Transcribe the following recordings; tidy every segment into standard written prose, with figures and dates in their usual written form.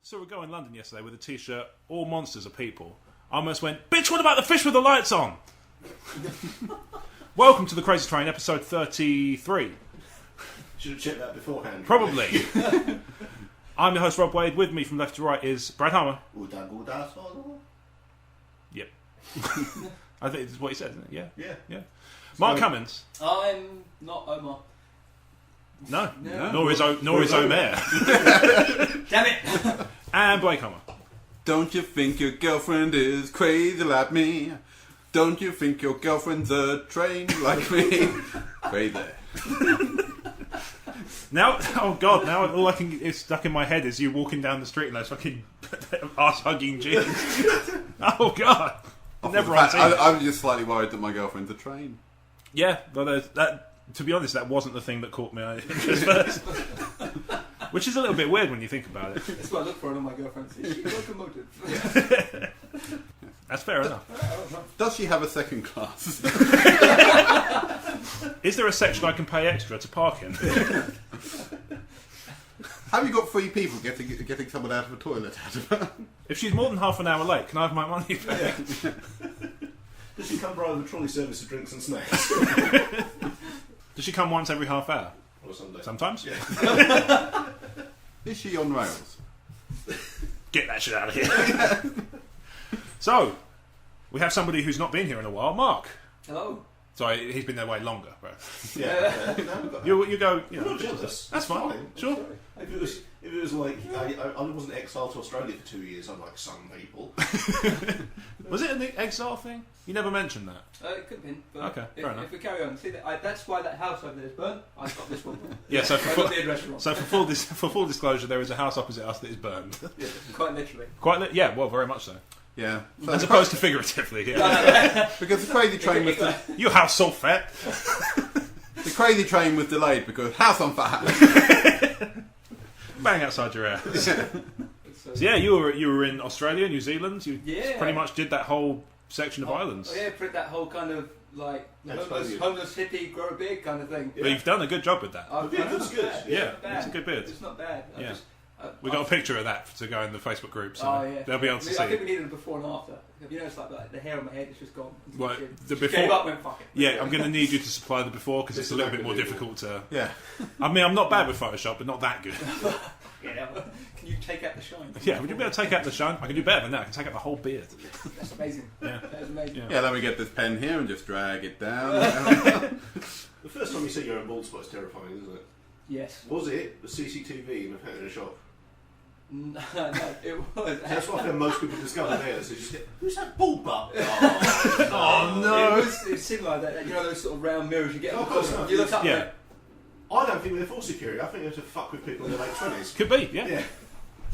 Saw a guy in London yesterday with a t-shirt, all monsters are people. I almost went, bitch, what about the fish with the lights on? Welcome to the Crazy Train, episode 33. Should have checked that beforehand. Probably. I'm your host, Rob Wade. With me from left to right is Brad Hummer. Yep. I think it's what he said, isn't it? Yeah. Marc Cummins. I'm not Omer. No. Nor is Omer. Damn it! And Blake Hummer. Don't you think your girlfriend is crazy like me? Don't you think your girlfriend's a train like me? Crazy. Now, oh god, now all I can is stuck in my head is you walking down the street in those fucking ass-hugging jeans. Oh god. Never I'm just slightly worried that my girlfriend's a train. Yeah, well, that, to be honest, that wasn't the thing that caught my interest first. Which is a little bit weird when you think about it. That's what I look for in my girlfriend. She's locomotive. That's fair enough. Does she have a second class? Is there a section I can pay extra to park in? Have you got 3 people getting someone out of a toilet? If she's more than half an hour late, can I have my money back? Does she come by with a trolley service of drinks and snacks? Does she come once every half hour? Or Sunday? Sometimes? Yeah. Is she on rails? Get that shit out of here. So, we have somebody who's not been here in a while, Marc. Hello. Sorry, he's been there way longer, bro. Yeah. You go. I'm not jealous. That's fine. Sure. If it was like I wasn't exiled to Australia for 2 years, I'm like some people. Was it an exile thing? You never mentioned that. It could have been. But Okay, fair enough. If we carry on, see that's why that house over there is burnt. I've got this one. Yeah. So for full disclosure, there is a house opposite us that is burned. Yeah, quite literally. Yeah. Well, very much so. Yeah. So As opposed to figuratively. Yeah. because the crazy train was Your house so fat. the crazy train was delayed because house on fire. Bang outside your ear. So yeah, you were in Australia, New Zealand. You pretty much did that whole section of islands. Oh yeah, that whole kind of like homeless hippie, grow a beard kind of thing. But you've done a good job with that. The beard looks good. Yeah, it's a good beard. It's not bad. Yeah. We got a picture of that to go in the Facebook group, so they'll be able to see. I think we needed a before and after. You know, it's like the hair on my head is just gone. Well, the just before. Gave up, went, fuck it. Yeah, I'm going to need you to supply the before because it's a little bit more difficult to. Yeah. I mean, I'm not bad with Photoshop, but not that good. Yeah. Can you take out the shine? Yeah, would you be able to take out the shine? I can do better than that. I can take out the whole beard. That's amazing. Yeah. That is amazing. Yeah, let me get this pen here and just drag it down. The first time you see your own bald spot is terrifying, isn't it? Yes. Was it the CCTV in a shop? No, it was. That's what I think most people discover there. So you just get, who's that bald butt? Oh no! It seemed like that. You know those sort of round mirrors you get. Oh, of course not. You look up. Yeah. I don't think they're for security. I think they're to fuck with people in their late 20s. Could be, yeah. Yeah.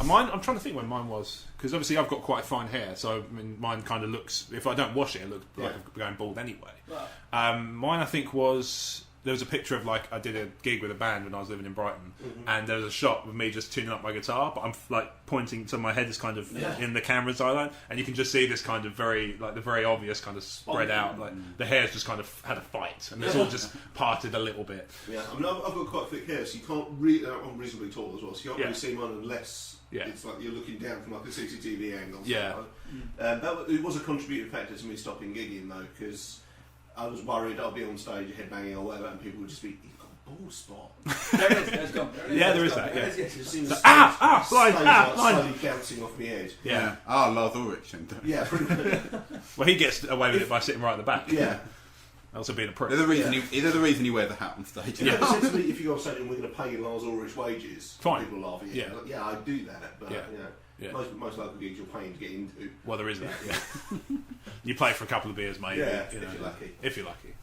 Mine, I'm trying to think when mine was, because obviously I've got quite fine hair, so I mean, mine kind of looks. If I don't wash it, it looks like I'm going bald anyway. Right. Mine, I think, was. There was a picture of I did a gig with a band when I was living in Brighton, and there was a shot with me just tuning up my guitar, but I'm pointing, so my head is kind of in the camera's eye line, and you can just see this kind of very obvious kind of spread out, the hair's just kind of had a fight, and it's all just parted a little bit. Yeah, I mean, I've got quite thick hair, so you can't really. I'm reasonably tall as well, so you can't really see mine unless it's like you're looking down from like a CCTV angle. Yeah. It was a contributing factor to me stopping gigging though, because I was worried I'll be on stage headbanging or whatever, and people would just be, "You've got a bald spot." There it is. There's gone. There is that. Yeah. It just seems blind, slowly bouncing off my head. Yeah. Lars Ulrich. Yeah, pretty much. Well, he gets away with it by sitting right at the back. Yeah. Also being a prick. There's a reason he wears a hat on stage. Yeah. Essentially, if you go on stage and we're going to pay you Lars Ulrich wages, fine. People laugh at you. Yeah. Like, yeah, I do that, but Yeah. most local gigs you're paying to get into. Well, there is that. Yeah. You play for a couple of beers, mate. Yeah, if you're lucky. If you're lucky.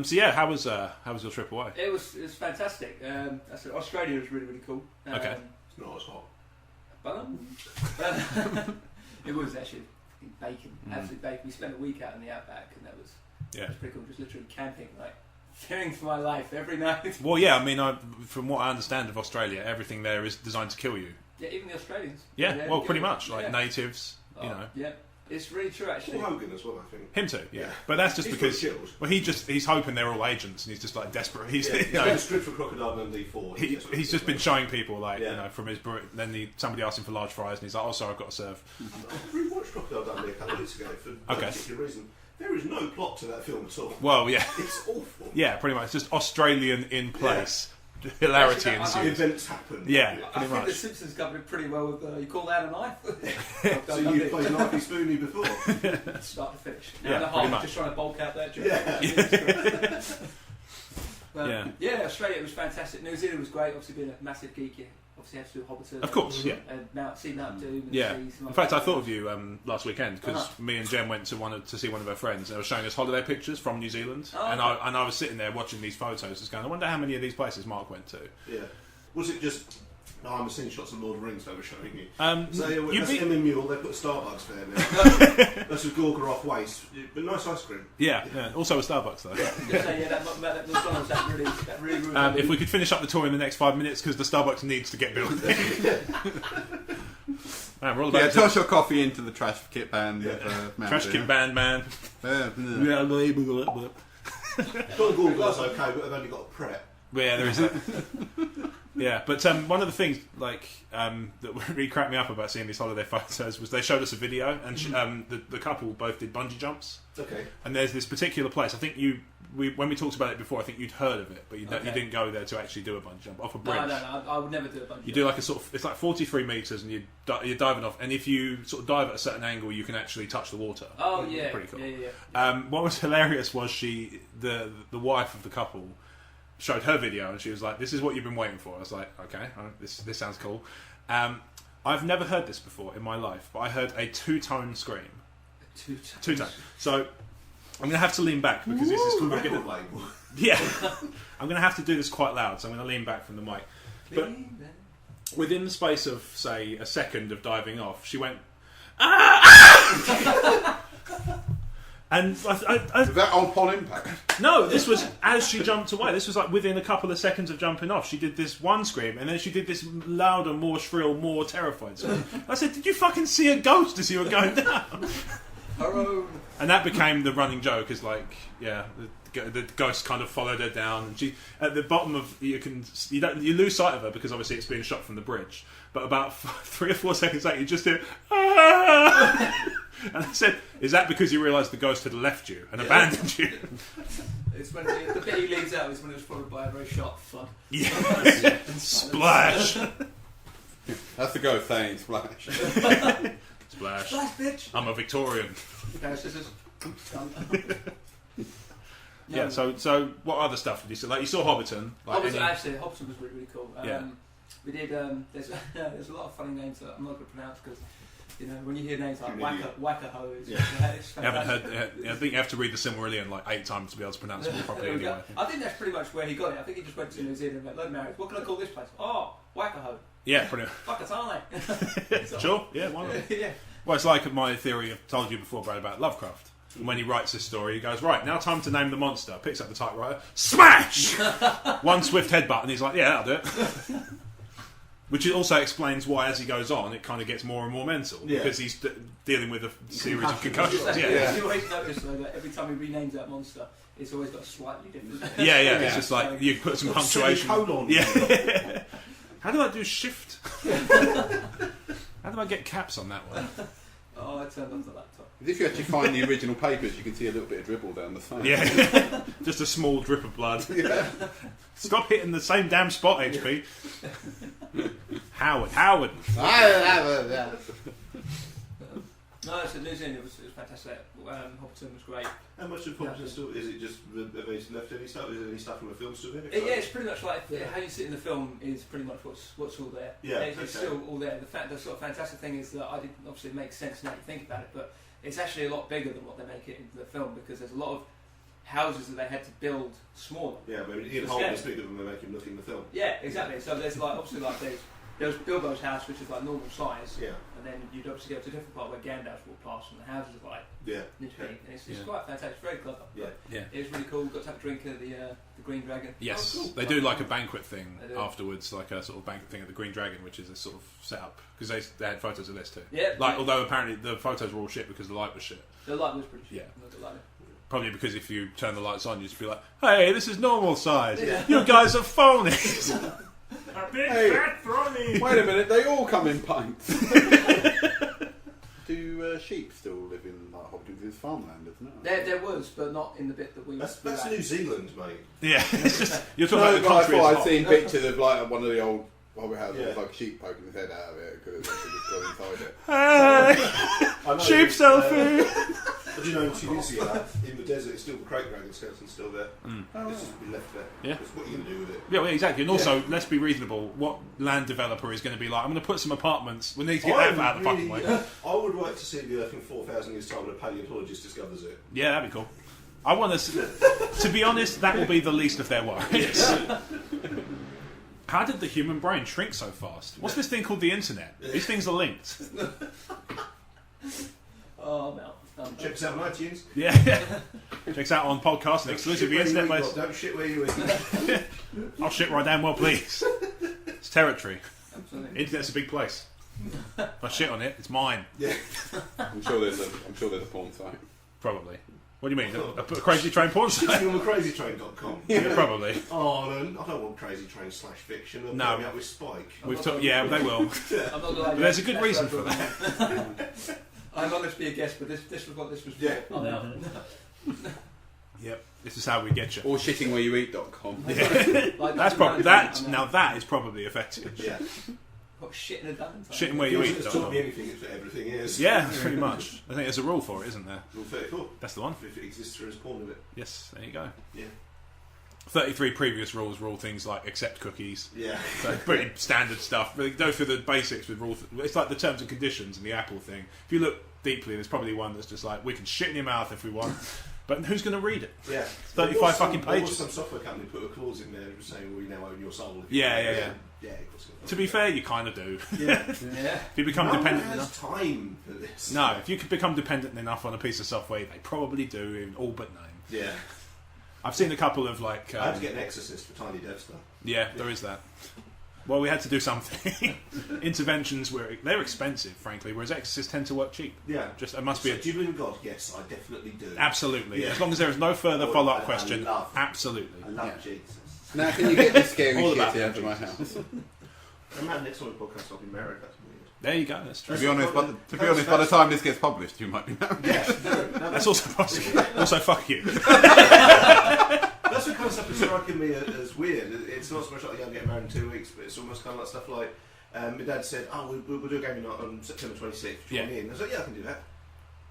So yeah, how was your trip away? It was fantastic. Australia was really cool. Okay. It's not as hot. But it was actually bacon, absolute bacon. We spent a week out in the outback, and that was pretty cool. Just literally camping, fearing for my life every night. Well, yeah, I mean, from what I understand of Australia, everything there is designed to kill you. Yeah, even the Australians. Yeah, well, pretty much natives. You know. Yeah. It's really true, actually. Paul Hogan as well, I think. Him too, yeah. But that's just because he's hoping they're all agents, and he's just like desperate. He's been stripped for Crocodile Dundee 4. He's just been showing people from his then somebody asked him for large fries, and he's like, "Oh, sorry, I've got to serve." I rewatched Crocodile Dundee a couple of weeks ago for no particular reason. There is no plot to that film at all. Well, yeah, it's awful. Yeah, pretty much just Australian in place. Hilarity ensues. Events happen. Yeah, I think The Simpsons covered it pretty well with you call that a knife? So you played Knifey Spoony before? Start to finish. Yeah, and a pretty half much. Just trying to bulk out that joke. Yeah. Australia was fantastic. New Zealand was great, obviously being a massive geek. Obviously had to do Hobbiton. Of course, yeah. And Mount Doom. Yeah. In fact, I thought of you last weekend because me and Jen went to see one of her friends, and they were showing us holiday pictures from New Zealand, and I was sitting there watching these photos, just going, I wonder how many of these places Marc went to. Yeah. Was it just? No, I'm seeing shots of Lord of the Rings they were showing you. That's Emmy Mule. They put a Starbucks there now. That's a Gorga off waste, but nice ice cream. Yeah. Also a Starbucks though. That really if we could finish up the tour in the next 5 minutes, because the Starbucks needs to get built. Man, we're all about toss your coffee into the trash kit band. Trash kit band, man. Gorga's okay, but they've only got a prep. Yeah, there is that. Yeah, but one of the things that really cracked me up about seeing these holiday photos was they showed us a video, and the couple both did bungee jumps. Okay. And there's this particular place. I think when we talked about it before, I think you'd heard of it, but you didn't go there to actually do a bungee jump off a bridge. No, I would never do a bungee jump. You do like it's like 43 metres, and you're diving off, and if you sort of dive at a certain angle, you can actually touch the water. Oh yeah, pretty cool. Yeah. What was hilarious was the wife of the couple showed her video, and she was like, "This is what you've been waiting for." I was like, "Okay, this sounds cool." I've never heard this before in my life, but I heard a two-tone scream. Two-tone. So I'm going to have to lean back because this is going to get label. Yeah, I'm going to have to do this quite loud, so I'm going to lean back from the mic. But within the space of say a second of diving off, she went, "Ah!" And is that on Paul Impact? No, this was as she jumped away. This was like within a couple of seconds of jumping off. She did this one scream, and then she did this louder, more shrill, more terrified scream. I said, "Did you fucking see a ghost as you were going down?" And that became the running joke. Is like, yeah, the ghost kind of followed her down, and she at the bottom of you lose sight of her because obviously it's being shot from the bridge. But about 3 or 4 seconds later, you just hear, "Ah!" And I said, "Is that because you realised the ghost had left you and abandoned you?" It's when the bit he leaves out is when it was followed by a very sharp flood. Yeah. Splash. That's the ghost saying splash. Splash. Splash, bitch. I'm a Victorian. Yeah. So what other stuff did you see? Like you saw Hobbiton. Hobbiton was really, really cool. Yeah. We did. There's a lot of funny names that I'm not going to pronounce because. You know, when you hear names like Wackaho, it's I haven't heard. I think you have to read the Silmarillion like 8 times to be able to pronounce it properly. Anyway, I think that's pretty much where he got it. I think he just went to New Zealand and went, "Look, Marriott, what can I call this place? Oh, Wackaho." Yeah, pretty much. Fuck it, aren't they? Sure. Yeah, why not? Yeah. Well, it's like my theory I've told you before, Brad, about Lovecraft. And when he writes this story, he goes, "Right, now time to name the monster." Picks up the typewriter, smash! One swift headbutt, and he's like, "Yeah, that'll do it." Which also explains why, as he goes on, it kind of gets more and more mental because he's dealing with a series of concussions. You always notice though that every time he renames that monster, it's always got a slightly different. Yeah. It's just like you put some punctuation. Yeah. How do I do shift? How do I get caps on that one? Oh, I turned off the laptop. If you actually find the original papers, you can see a little bit of dribble down the side. Yeah, just a small drip of blood. Yeah. Stop hitting the same damn spot, HP. Howard. No, so New Zealand it was fantastic. Hobbiton was great. How much of Hobbiton still is it? Just have they left any stuff? Is there any stuff from the film still there? Yeah, it's pretty much like how you see it in the film is pretty much what's all there. Yeah, it's still all there. The sort of fantastic thing is that I didn't obviously it makes sense now you think about it, but it's actually a lot bigger than what they make it into the film because there's a lot of houses that they had to build smaller. Yeah, but Ian Holm is bigger than they make him look in the film. Yeah, exactly. So there's like obviously like there's there was Bilbo's house, which is like normal size, Yeah. and then you'd obviously go to a different part where Gandalf walked past, and the houses are like Yeah. this big. And it's Yeah. quite fantastic, very clever. Yeah. Yeah. It was really cool. Got to have a drink at the Green Dragon. Yes, Oh, cool. they do like a banquet thing They do. afterwards, like a sort of banquet thing at the Green Dragon, which is a sort of setup because they had photos of this too. Yeah. Like, although apparently the photos were all shit because the light was shit. The light was pretty shit. Yeah. Not gonna lie. Probably because if you turn the lights on, you just feel like, "Hey, this is normal size. Yeah. You guys are phonies." A big Hey. fat brony. Wait a minute, they all come in pints. Do sheep still live in like Hobbiton? It's farmland, isn't it? There was, but not in the bit that we. That's we were at. New Zealand, mate. Yeah, it's just you're talking No, about the but I country. thought as I'd well. seen pictures of like one of the old Hobbit houses Yeah. with like a sheep poking his head out of it because it's actually just gone inside it. Hey, I know, sheep selfie. But you know, in Tunisia, in the desert, it's still the crate dragon skeleton's still there. Oh, It's just been left there. Yeah. Because what are you going to do with it? Yeah, well, exactly. And also, let's be reasonable. What land developer is going to be like? I'm going to put some apartments. We need to get that out of the fucking way. I would like to see the Earth in 4,000 years' time when a paleontologist discovers it. Yeah, that'd be cool. I want to be honest, that will be the least of their worries. How did the human brain shrink so fast? What's this thing called the internet? These things are linked. Oh, no. Check us out on iTunes. Yeah. Check us out on podcast and exclusively internet based. Don't shit where you eat. I'll shit right damn well, please. It's territory. Absolutely. Internet's a big place. If I shit on it, it's mine. Yeah. I'm sure there's a porn site. Probably. What do you mean? A crazy train porn It's site? on crazytrain.com. Yeah, probably. Oh, no, I don't want Crazy Train /fiction. They'll No. put me up with Spike. Yeah, they will. I'm not gonna lie, But there's a good that's reason what for I that. thought. I'm honest to be a guest, but this was what this was for. Yeah. Oh, no. Yep. This is how we get you. Or shittingwhereyoueat.com. Like, That's probably that. Now that is probably effective. Yeah. What shit in a done? Shitting where you eat. It's taught me anything, it's what everything is. Yeah, pretty much. I think there's a rule for it, isn't there? Rule 34. That's the one. If it exists, there is porn of it. Yes, there you go. Yeah. 33 previous rules rule things like accept cookies. Yeah. So pretty standard stuff. But go through the basics with rule. It's like the terms and conditions and the Apple thing. If you look deeply, there's probably one that's just like we can shit in your mouth if we want, but who's going to read it? Yeah. 35 fucking There was pages. some software company put a clause in there that was saying, we now own your soul. Yeah. Yeah, of course. To be fair, you kind of do. Yeah. Yeah. If you become No dependent one enough. has time for this. No, if you could become dependent enough on a piece of software, they probably do in all but name. Yeah. I've seen a couple of like. I had to get an exorcist for tiny dev stuff. Yeah, there is that. Well, we had to do something. Interventions they're expensive, frankly, whereas exorcists tend to work cheap. Yeah. Just it must be So, a do you believe in God? Yes, I definitely do. absolutely. Yeah. As long as there is no further Oh, follow-up I question, love- absolutely. I love Yeah. Jesus. Now can you get this scary All shit about out of my house? And that next one podcast, I'll be married. That's weird. There you go. That's true. To be honest, by the time this gets published, you might be married. Yeah. That's also possible. Also, fuck you. That's what kind of stuff is striking me as weird. It's not so much like, yeah, I'm getting married in 2 weeks, but it's almost kind of like stuff like, my dad said, oh, we'll do a gaming night on September 26th. Join me in. I was like, yeah, I can do that.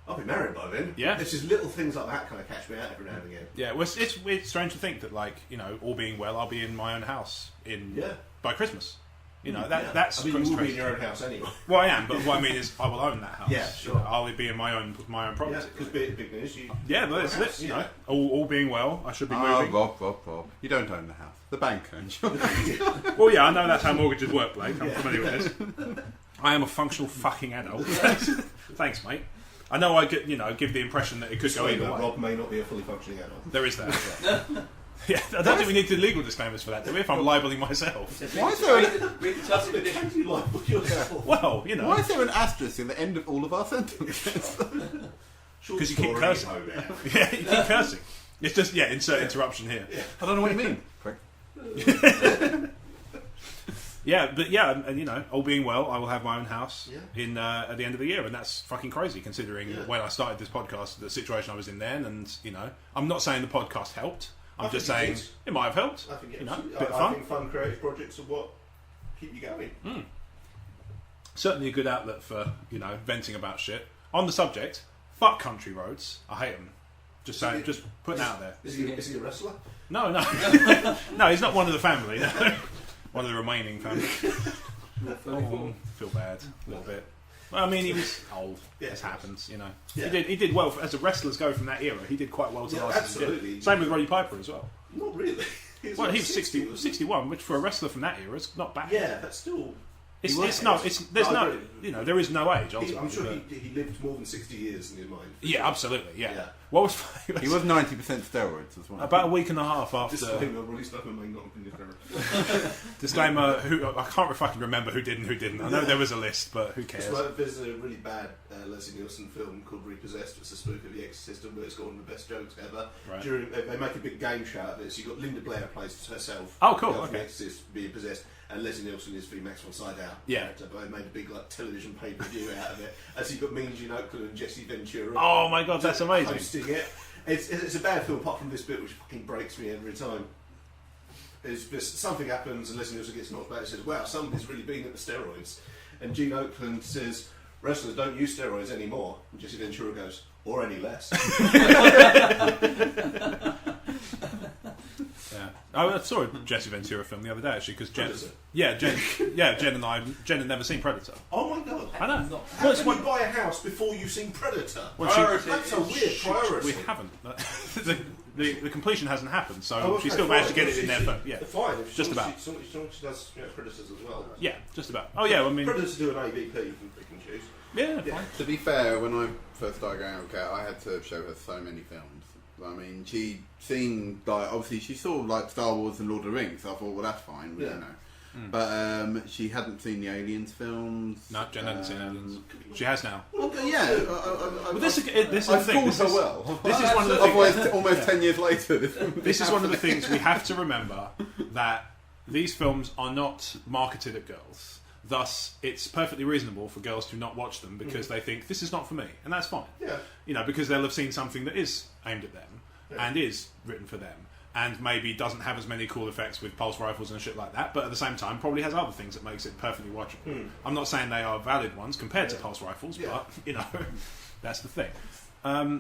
I'll be married by then. Yeah. It's just little things like that kind of catch me out every now and again. Yeah, well, it's strange to think that, like, you know, all being well, I'll be in my own house by Christmas. You know, that's I mean, you will be crazy. in your own house anyway. Well, I am, but what I mean is, I will own that house. Yeah, sure. You know, I'll be in my own property. Yeah, because big news. Yeah, but it's house, you know, all being well, I should be Oh, moving. Rob. You don't own the house. The bank owns you. Well, yeah, I know that's how mortgages work, Blake. I'm Yeah. familiar with this. I am a functional fucking adult. Thanks, mate. I know I get, give the impression that it could go either way. Rob may not be a fully functioning adult. There is that. as well. Yeah, I don't think we need the legal disclaimers for that, do we? If I'm libelling myself. Why is there Read the terms and How conditions. do you libel yourself? Well, Why is there an asterisk in the end of all of our sentences? Because you keep cursing. Yeah, you keep cursing. It's just, insert interruption here. I don't know what you mean. Prick. Yeah, but and all being well, I will have my own house Yeah. in at the end of the year, and that's fucking crazy considering Yeah. when I started this podcast, the situation I was in then, and I'm not saying the podcast helped. I'm I just think it saying did. it might have helped. I think bit it's, of I fun. think fun creative projects are what keep you going. Certainly a good outlet for venting about shit. On the subject, fuck country roads. I hate them. Just saying, just putting it out there. Is he a wrestler? No, no, he's not one of the family. No. One of the remaining family. Feel bad a little bit. Well, I mean, he was old. Yeah, This happens, Yeah. He did well as the wrestlers go from that era. He did quite well to Yeah, last. as he did. absolutely. Same with Roddy Piper as well. Not really. Well, he was 61, which for a wrestler from that era is not bad. Yeah, that's still. It's I agree. there is no age. Ultimately, I'm sure he lived more than 60 years in his mind. Yeah, absolutely. Yeah. Yeah. What was He was 90% steroids as well. about a week and a half after. Disclaimer, Ronnie Stuckman may not have been your Disclaimer: Who I can't fucking remember who did and who didn't. I know there was a list, but who cares? There's a really bad Leslie Nielsen film called Repossessed. It's a spoof of The Exorcist, but it's got one of the best jokes ever. Right. They make a big game show out of it. So you've got Linda Blair plays herself. Oh, cool, The okay. Exorcist being possessed, and Leslie Nielsen is the Max von Sydow. Yeah. But they made a big television pay-per-view out of it. As you've got Mean Gene Okerlund and Jesse Ventura. Oh my god, that's amazing! Hosting it. It's a bad film, apart from this bit, which fucking breaks me every time. It's just something happens, and Leslie Nielsen gets knocked back and says, "Wow, somebody's really been at the steroids." And Gene Okerlund says, "Wrestlers don't use steroids anymore." And Jesse Ventura goes, "Or any less." Yeah, I saw a Jesse Ventura film the other day actually because Jen had never seen Predator. Oh my god! I know. Not- How can you buy a house before you've seen Predator? That's a weird priority. We haven't. The completion hasn't happened, so Oh, okay, she still fine. managed to get it in there. But yeah, Fine. If just about. She does Predators as well. Yeah, just about. Oh yeah, I mean, Predators do an AVP. You can pick and choose. yeah, Yeah. fine. To be fair, when I first started going out with Kat, I had to show her so many films. I mean, she'd seen, like, obviously she saw, like, Star Wars and Lord of the Rings, so I thought, well, that's fine, Yeah. you know. But she hadn't seen the Aliens films. No, Jen hadn't seen Aliens. She has now. Well, yeah. But this is the I thing. schooled her well. This is one of the things. Otherwise, almost 10 years later. This is one of the things we have to remember, that these films are not marketed at girls. Thus, it's perfectly reasonable for girls to not watch them because they think this is not for me, and that's fine. Yeah. You know, because they'll have seen something that is aimed at them and is written for them, and maybe doesn't have as many cool effects with pulse rifles and shit like that, but at the same time probably has other things that makes it perfectly watchable. I'm not saying they are valid ones compared to pulse rifles, but you know, that's the thing.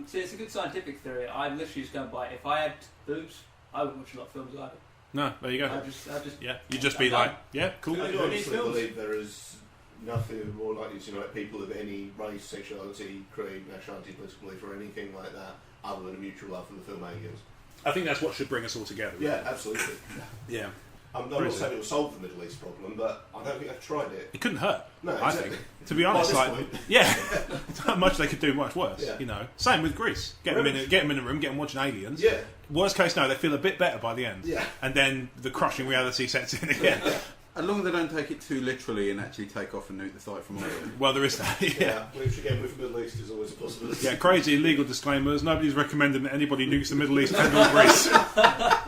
See, it's a good scientific theory. I'm literally just going by, if I had boobs, I wouldn't watch a lot of films either. No, there you go. I just Yeah, you'd just be like, yeah, cool. I I do don't need honestly films. believe there is nothing more likely to unite people of any race, sexuality, creed, nationality, political belief, or anything like that, other than a mutual love for the film Aliens. I think that's what should bring us all together. Yeah, absolutely. Yeah. I'm not saying it will solve the Middle East problem, but I don't think I've tried it. It couldn't hurt. No, I exactly. think. To be honest, By this like, point. yeah, not much they could do much worse. Yeah. You know, same with Greece. Get them in a room, get them watching Aliens. Yeah. Worst case, no, they feel a bit better by the end. Yeah. And then the crushing reality sets in again. As long as they don't take it too literally and actually take off and nuke the site from orbit. Well, there is that. Yeah. Yeah, which again with the Middle East is always a possibility. Yeah, crazy legal disclaimers. Nobody's recommending that anybody nukes the Middle East and or Greece.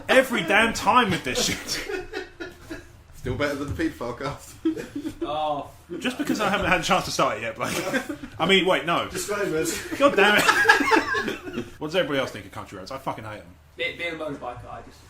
Every damn time with this shit. Still better than the paedophile cast. Oh, Just because I haven't had a chance to start it yet, Blake. I mean, wait, no. Disclaimers. God damn it. What does everybody else think of country roads? I fucking hate them. being a motorbiker,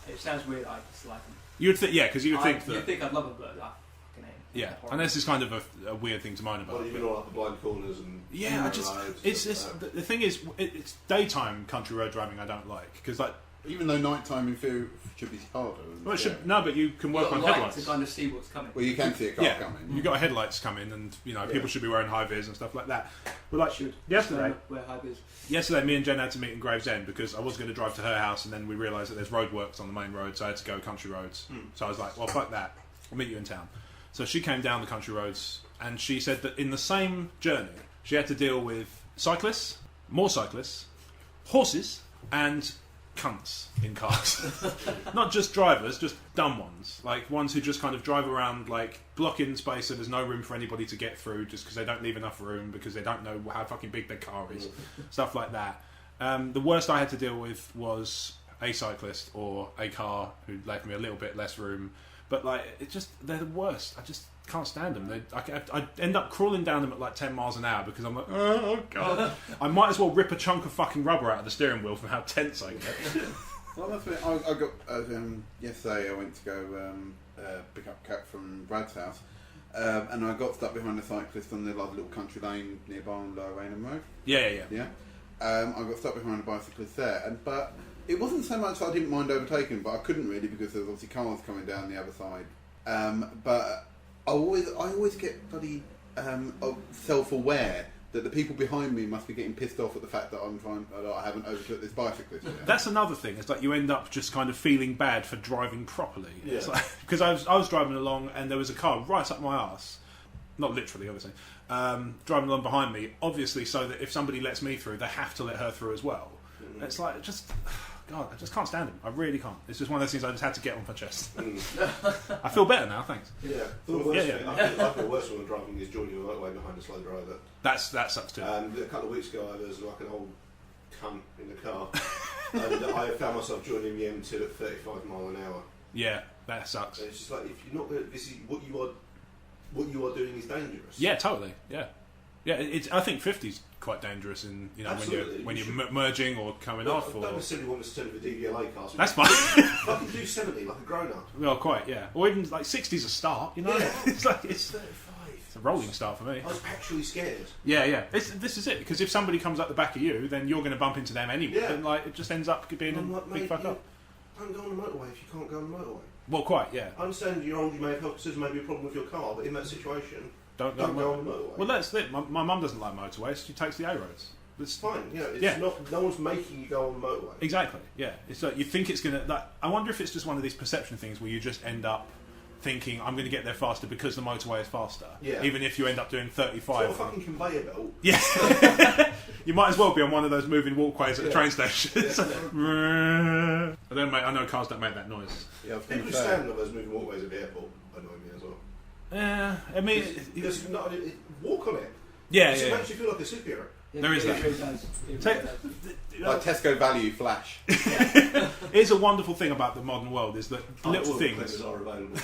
it sounds weird. I just like them. You'd think, yeah, because you would think that. You'd think I'd love them, but I fucking hate them. Yeah, and this is kind of a weird thing to moan about. Well, even all up the blind corners and Yeah, I just roads, it's stuff just like the thing is it's daytime country road driving I don't like because like Even though nighttime in theory should be harder. well, it should, no, but you can work on You've got light headlights. to kind of see what's coming. Well, you can see a car Yeah, coming. you got headlights coming, and you know people should be wearing high vis and stuff like that. But like Should yesterday, where high vis. yesterday, me and Jen had to meet in Gravesend because I was going to drive to her house, and then we realised that there's roadworks on the main road, so I had to go country roads. So I was like, well, fuck that, I'll meet you in town. So she came down the country roads, and she said that in the same journey, she had to deal with cyclists, more cyclists, horses, and cunts in cars. Not just drivers, just dumb ones. Like ones who just kind of drive around, like blocking space so there's no room for anybody to get through just because they don't leave enough room because they don't know how fucking big their car is. Stuff like that. The worst I had to deal with was a cyclist or a car who left me a little bit less room. But like, it just, they're the worst. I just can't stand them. I end up crawling down them at like 10 miles an hour because I'm like, oh god. I might as well rip a chunk of fucking rubber out of the steering wheel from how tense I get. Well, that's it. I got yesterday. I went to go pick up Kat from Brad's house, and I got stuck behind a cyclist on the little country lane nearby on Lower Raynham Road. Yeah. Yeah. I got stuck behind a bicyclist there, but it wasn't so much that I didn't mind overtaking, but I couldn't really because there was obviously cars coming down the other side. But I always get bloody self-aware that the people behind me must be getting pissed off at the fact that I haven't overtook this bicyclist yet. That's another thing. It's like you end up just kind of feeling bad for driving properly. Yeah. Because I was driving along and there was a car right up my arse. not literally, obviously, driving along behind me, obviously, so that if somebody lets me through, they have to let her through as well. It's like, God, I just can't stand him. I really can't. It's just one of those things I just had to get off my chest. I feel better now, thanks. Yeah. I feel worse when I'm driving is joining a motorway behind a slow driver. That sucks too. A couple of weeks ago, there was like an old cunt in the car, and I found myself joining the M2 at 35 mile an hour. Yeah, that sucks. And it's just like, if you're not going to, this is what you are doing is dangerous. Yeah, totally. Yeah. Yeah, I think 50's quite dangerous in when you're merging or coming off. I don't necessarily want to turn with a DVLA car. So that's fine. I can do 70 like a grown up. Well, quite, yeah. Or even like 60's a start, you know. Yeah. It's like it's 35. It's a rolling start for me. I was actually scared. Yeah. This is it, because if somebody comes up the back of you, then you're going to bump into them anyway, and like it just ends up being a big fuck up. Don't go on the motorway if you can't go on the motorway. Well, quite, yeah. I understand you're old, you may have health concerns, maybe a problem with your car, but in that situation, don't go on the motorway. Well, that's it. My mum doesn't like motorways. She takes the A roads. It's fine. It's not. No one's making you go on the motorway. Exactly. Yeah. It's like you think it's gonna. Like, I wonder if it's just one of these perception things where you just end up thinking I'm going to get there faster because the motorway is faster. Yeah. Even if you end up doing 35. It's not a fucking conveyor belt. Yeah. You might as well be on one of those moving walkways at a train station. I know cars don't make that noise. Yeah. People who stand on those moving walkways at the airport annoy me as well. Yeah. I mean, walk on it. Yeah. It makes you feel like a superhero. Yeah, there is that. Like Tesco Value Flash. Here's a wonderful thing about the modern world is that little things are available.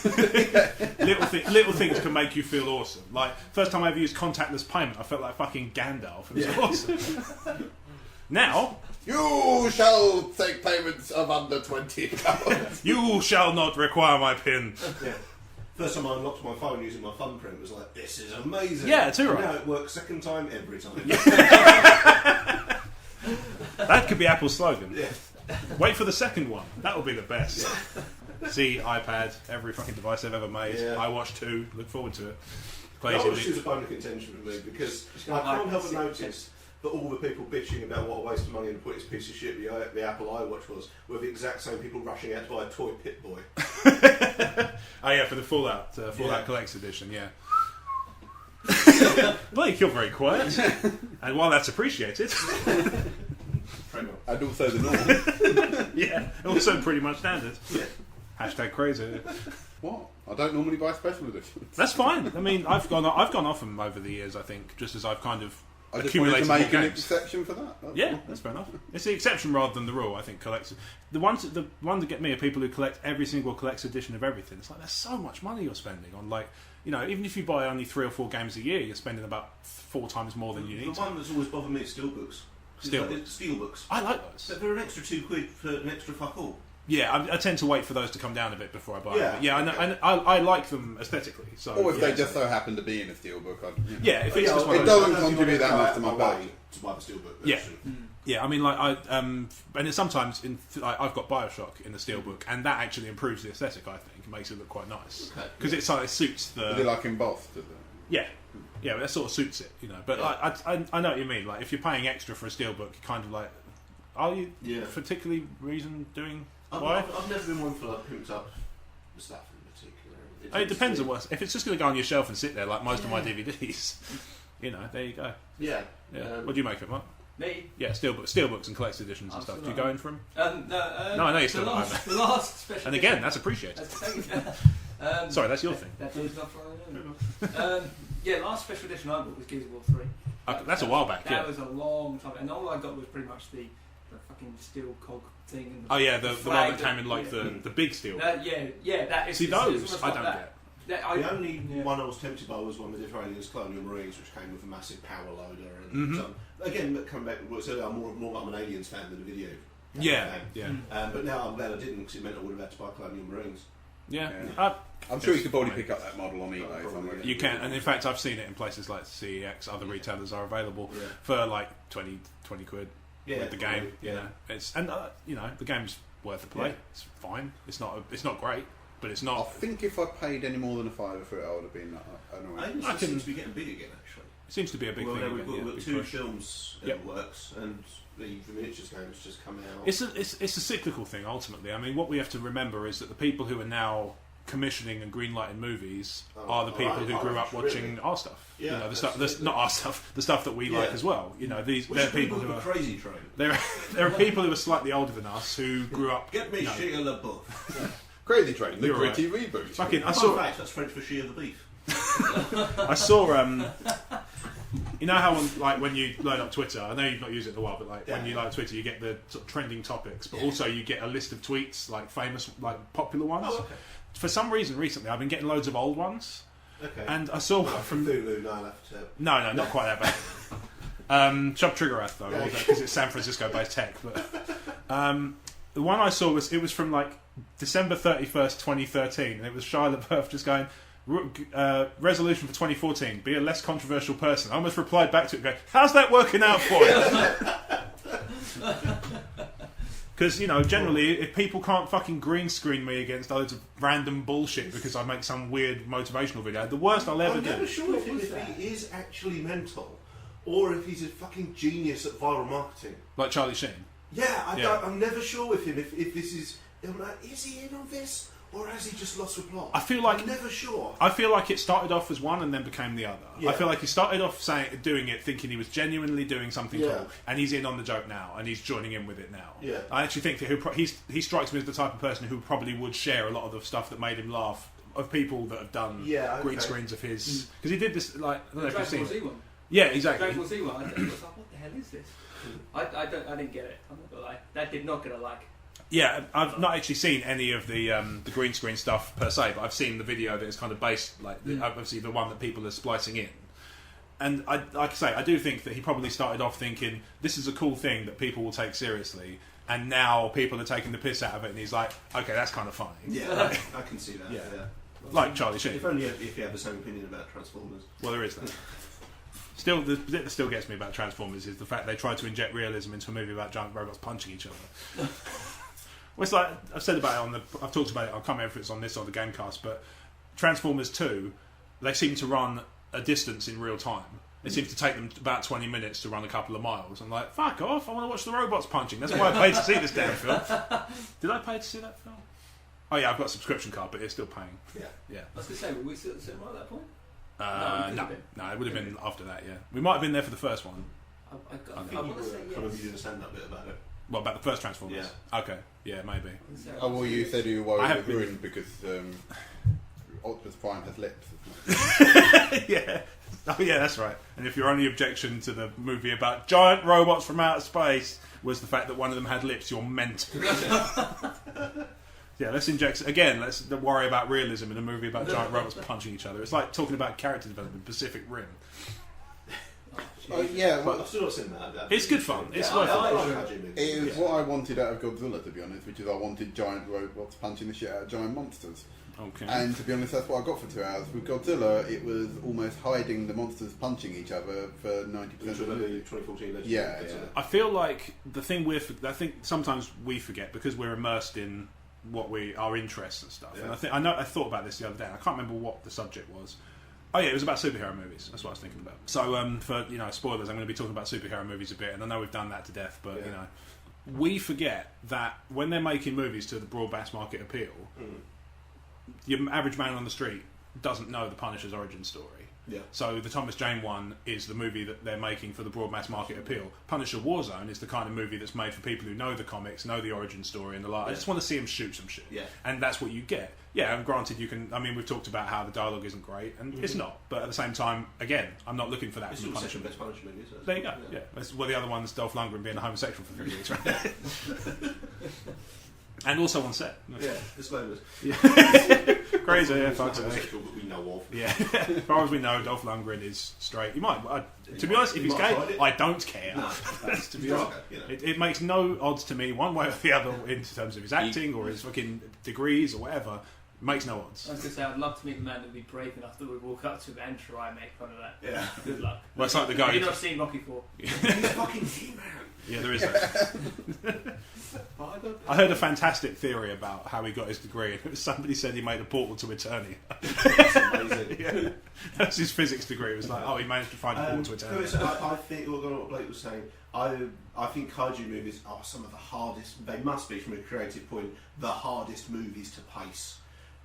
little things can make you feel awesome. Like first time I ever used contactless payment, I felt like fucking Gandalf. It was awesome. Now you shall take payments of under £20. You shall not require my PIN. Yeah. First time I unlocked my phone using my thumbprint was like, this is amazing. Yeah, it's alright. Now it works second time every time. That could be Apple's slogan. Yeah. Wait for the second one. That will be the best. See, iPad, every fucking device they've ever made. Yeah. iWatch 2, look forward to it. That was a bone of contention for me because I can't help but notice that all the people bitching about what a waste of money and put this piece of shit the Apple iWatch was were the exact same people rushing out to buy a toy Pit Boy. Oh yeah, for the Fallout Collector's Edition, yeah. Blake, you're very quiet. And while that's appreciated... and also the norm. Yeah, also pretty much standard. Yeah. Hashtag crazy. What? I don't normally buy special editions. That's fine. I mean, I've gone off them over the years, I think, just as I've kind of I just accumulated wanted to make more an games. exception for that. That's fair enough. It's the exception rather than the rule, I think, collectors. The ones that get me are people who collect every single collector's edition of everything. It's like, there's so much money you're spending on, like, you know, even if you buy only 3 or 4 games a year, you're spending about 4 times more than you need. The one that's always bothered me is Steelbooks. Steelbooks. I like those. But they're an extra £2 for an extra fuck all. Yeah, I tend to wait for those to come down a bit before I buy them. Yeah, I know, I like them aesthetically. So, or if they just so happen to be in a steelbook. If it's just one it of doesn't contribute that much to my budget. To buy the steelbook. Yeah, I mean, like and it's sometimes I've got BioShock in the steelbook, and that actually improves the aesthetic. I think it makes it look quite nice because it suits the. Is it like embossed? Is it? Yeah, but that sort of suits it, you know. But I know what you mean. Like if you're paying extra for a steelbook, you're kind of like, are you particularly reason doing? Why? I've never been one for like pimped up stuff in particular. It depends on what. If it's just going to go on your shelf and sit there like most of my DVDs, you know, there you go. Yeah. What do you make of it, Mark? Me? Yeah, steelbooks and collector's editions and stuff. Do you go in for them? No, I know you're still at home. The last special. And again, that's appreciated. Sorry, that's your thing. That is not what I do. Last special edition I bought was Gears of War 3. That's a while back. That was a long time, and all I got was pretty much the fucking steel cog thing. And the one that came in like the big steel. That is. See those, I don't get. The only one I was tempted by was one with the Australians Colonial Marines, which came with a massive power loader and so on. Again, that come back. So I'm more I'm an Aliens fan than a video. But now I'm glad I didn't because it meant I would have had to buy Colonial Marines. I'm sure you could probably pick up that model on eBay. You can, and in fact, I've seen it in places like CEX. Other retailers are available for like 20 quid with the game. It's the game's worth a play. It's fine. It's not great. But it's not. I think if I paid any more than a £5 for it, I would have been annoyed. I seems to be getting big again, actually. It seems to be a big thing. We've got 2 films in the works, and the miniatures game's just come out. It's a cyclical thing, ultimately. I mean, what we have to remember is that the people who are now commissioning and greenlighting movies are the people who grew up really. watching our stuff. Yeah, You know, not our stuff, the stuff that we like as well. You know, they're people who are crazy train. there are people who are slightly older than us who grew up. Get me you know, Shia LaBeouf. Crazy Train, the You're gritty reboot. Fucking, I Fun saw. fact, that's French for Shia the Beef. I saw. You know how when you load up Twitter, I know you've not used it in a while, but when you load up Twitter, you get the sort of trending topics, but also you get a list of tweets, like famous, like popular ones. Oh, okay. For some reason, recently, I've been getting loads of old ones. Okay. And I saw one from Cthulhu, no, I'll have to... No, not quite that bad. Shub Triggerath though, because it's San Francisco-based tech. But the one I saw was from like December 31st, 2013, and it was Shia LaBeouf just going, resolution for 2014: be a less controversial person. I almost replied back to it, going, "How's that working out for you?" Because, you know, generally, if people can't fucking green screen me against loads of random bullshit because I make some weird motivational video, the worst I'll ever I'm do. never sure if he is actually mental or if he's a fucking genius at viral marketing. Like Charlie Sheen. Yeah, Yeah. I'm never sure with him if this is... I'm like, is he in on this? Or has he just lost the plot? I feel like I'm never sure. I feel like it started off as one and then became the other. Yeah. I feel like he started off doing it, thinking he was genuinely doing something Yeah. cool, and he's in on the joke now, and he's joining in with it now. Yeah. I actually think that he strikes me as the type of person who probably would share a lot of the stuff that made him laugh of people that have done green screens of his, because he did this like I don't know if you've Dragon seen. Ball Z one. Yeah, exactly. Dragon Ball Z one. I was like, what the hell is this? I didn't get it. I'm not gonna lie. That did not get a like. Yeah, I've not actually seen any of the green screen stuff per se, but I've seen the video that is kind of based, obviously the one that people are splicing in. And like I say, I do think that he probably started off thinking, this is a cool thing that people will take seriously, and now people are taking the piss out of it, and he's like, okay, that's kind of funny. Yeah, I can see that. Yeah. Yeah. Like Charlie Sheen. If only if you have the same opinion about Transformers. Well, there is that. Still, the bit that still gets me about Transformers is the fact they tried to inject realism into a movie about giant robots punching each other. Well, it's like I've said about it I've talked about it. I can't remember if it's on this or the Gamecast, but Transformers 2, they seem to run a distance in real time. It seems to take them about 20 minutes to run a couple of miles. I'm like, fuck off! I want to watch the robots punching. That's why I paid to see this damn film. Did I pay to see that film? Oh yeah, I've got a subscription card, but it's still paying. Yeah. I was going to say, were we still at the cinema at that point? No, it would have been after that. Yeah, we might have been there for the first one. I want to say yes. I remember you did a stand-up bit about it. Well, about the first Transformers. Yeah. Okay. Yeah, maybe. Oh, well, you said you were I worried have with been- ruin because Optimus Prime has lips. Yeah. Oh, yeah, that's right. And if your only objection to the movie about giant robots from outer space was the fact that one of them had lips, you're mental. Yeah, let's worry about realism in a movie about giant robots punching each other. It's like talking about character development, Pacific Rim. Oh yeah, I've still not seen that. It's good fun. It's I worth it. like kaiju movies. it was what I wanted out of Godzilla, to be honest, which is I wanted giant robots punching the shit out of giant monsters. Okay. And to be honest, that's what I got for 2 hours. With Godzilla, it was almost hiding the monsters punching each other for 90% Which of was the the movie. 2014 Legend. Yeah, Godzilla. yeah. I feel like the thing I think sometimes we forget because we're immersed in our interests and stuff. Yeah. And I thought about this the other day. And I can't remember what the subject was. Oh yeah, it was about superhero movies. That's what I was thinking about. So for spoilers, I'm going to be talking about superhero movies a bit, and I know we've done that to death, but we forget that when they're making movies to the broad mass market appeal, your average man on the street doesn't know the Punisher's origin story. Yeah. So the Thomas Jane one is the movie that they're making for the broad mass market appeal. Punisher Warzone is the kind of movie that's made for people who know the comics, know the origin story, and the like. I just want to see him shoot some shit. Yeah. And that's what you get. Yeah, and granted, we've talked about how the dialogue isn't great, and it's not. But at the same time, again, I'm not looking for that It's from the still the Punisher. second best Punisher movie, so There you go. Yeah. Well, the other one's Dolph Lundgren being a homosexual for 3 years, right? And also on set. Yeah, disclaimers. Crazy, yeah, fuck it. Homosexual that we know of. Yeah, as far as we know, Dolph Lundgren is straight. To be honest, if he's gay, I don't care. No. To be honest, it makes no odds to me one way or the other in terms of his acting or his fucking degrees or whatever. It makes no odds. I was going to say, I'd love to meet the man that would be brave enough that would walk up to him and try and make fun of that. Yeah. Good luck. Well, it's like the guy. Have you not seen Rocky 4? He's fucking He-Man. Yeah, there is that. I heard a fantastic theory about how he got his degree. Somebody said he made a portal to Eternia. That's amazing. Yeah. That's his physics degree. It was like, he managed to find a portal to Eternia. I think, what Blake was saying, I think kaiju movies are some of the hardest, they must be from a creative point, the hardest movies to pace.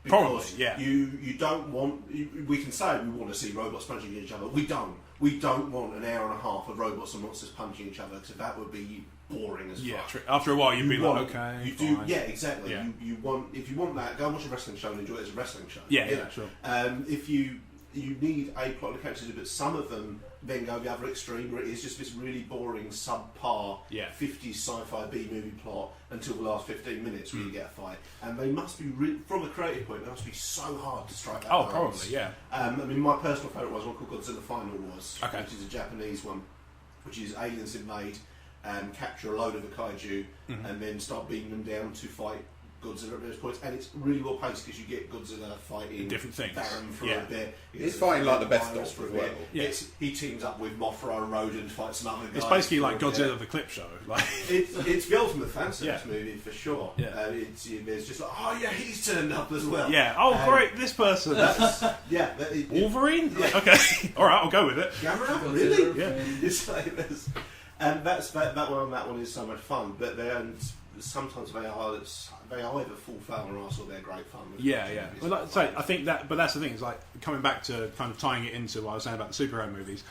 Probably, Because yeah. you don't want... we can say we want to see robots punching each other. We don't. We don't want an hour and a half of robots and monsters punching each other, because that would be boring as fuck. After a while, you'd be want, like, okay, you fine. do, yeah, exactly. Yeah. You want, if you want that, go and watch a wrestling show and enjoy it as a wrestling show. Yeah, sure. If you need a plot of characters, but some of them then go the other extreme, where it is just this really boring, subpar 50s sci-fi B-movie plot until the last 15 minutes where you get a fight. And they must be, from a creative point, they must be so hard to strike that balance. Probably, yeah. I mean, my personal favourite was one called Godzilla Final Wars, Okay. which is a Japanese one, which is aliens invade and capture a load of the kaiju and then start beating them down to fight Godzilla at various points, and it's really well paced because you get Godzilla fighting different things. Baron for a bit. He's fighting like the best Virus of for a as well. bit. Yeah. He teams up with Mothra and Rodent, fights some other guys. It's basically like for a bit. Godzilla the clip show. Like, It's the ultimate fan service movie for sure. Yeah. There's just like, oh yeah, he's turned up as well. yeah. Oh, great, this person. Wolverine? Yeah. Okay. All right, I'll go with it. Gamera? Really? Yeah. It's like this. And that one is so much fun, but sometimes they either fall foul or else, or they're great fun. Yeah. Well, like I say, I think that, but that's the thing. It's like coming back to kind of tying it into what I was saying about the superhero movies.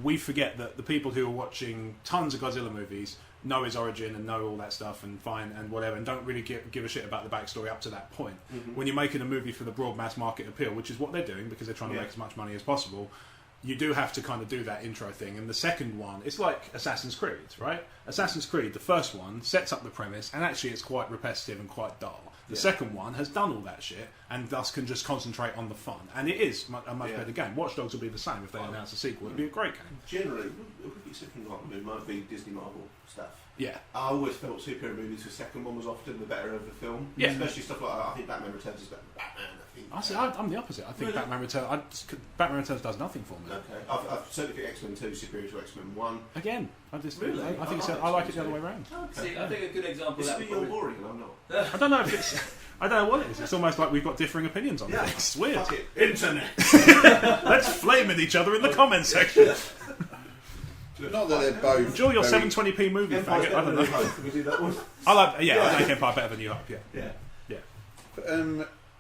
We forget that the people who are watching tons of Godzilla movies know his origin and know all that stuff and fine and whatever, and don't really give a shit about the backstory up to that point. When you're making a movie for the broad mass market appeal, which is what they're doing because they're trying to make as much money as possible, you do have to kind of do that intro thing. And the second one, it's like Assassin's Creed, right? Assassin's Creed, the first one, sets up the premise, and actually it's quite repetitive and quite dull. The second one has done all that shit, and thus can just concentrate on the fun. And it is a much better game. Watch Dogs will be the same if they announce a sequel. It'd be a great game. Generally, something like the might be Disney Marvel stuff. Yeah. I always felt superhero movies, the second one was often the better of the film. Yeah. Especially stuff like, I think Batman Returns is better than Batman. I'm the opposite. I think Batman Returns does nothing for me. Okay. I certainly think X-Men 2 is superior to X-Men 1. Again, I just Really? I think I like it the other way around. See, I think a good example of Is that it would you're probably- boring and I'm not? I don't know if it's. I don't know what it is. It's almost like we've got differing opinions on things. It's weird. Fuck it. Internet. Let's flame at each other in the comments section. Not that they're both. Enjoy your very- 720p movie, Empire's faggot. I don't better than know. Hope. Can we do that one? I like Empire better than New Hope. Yeah.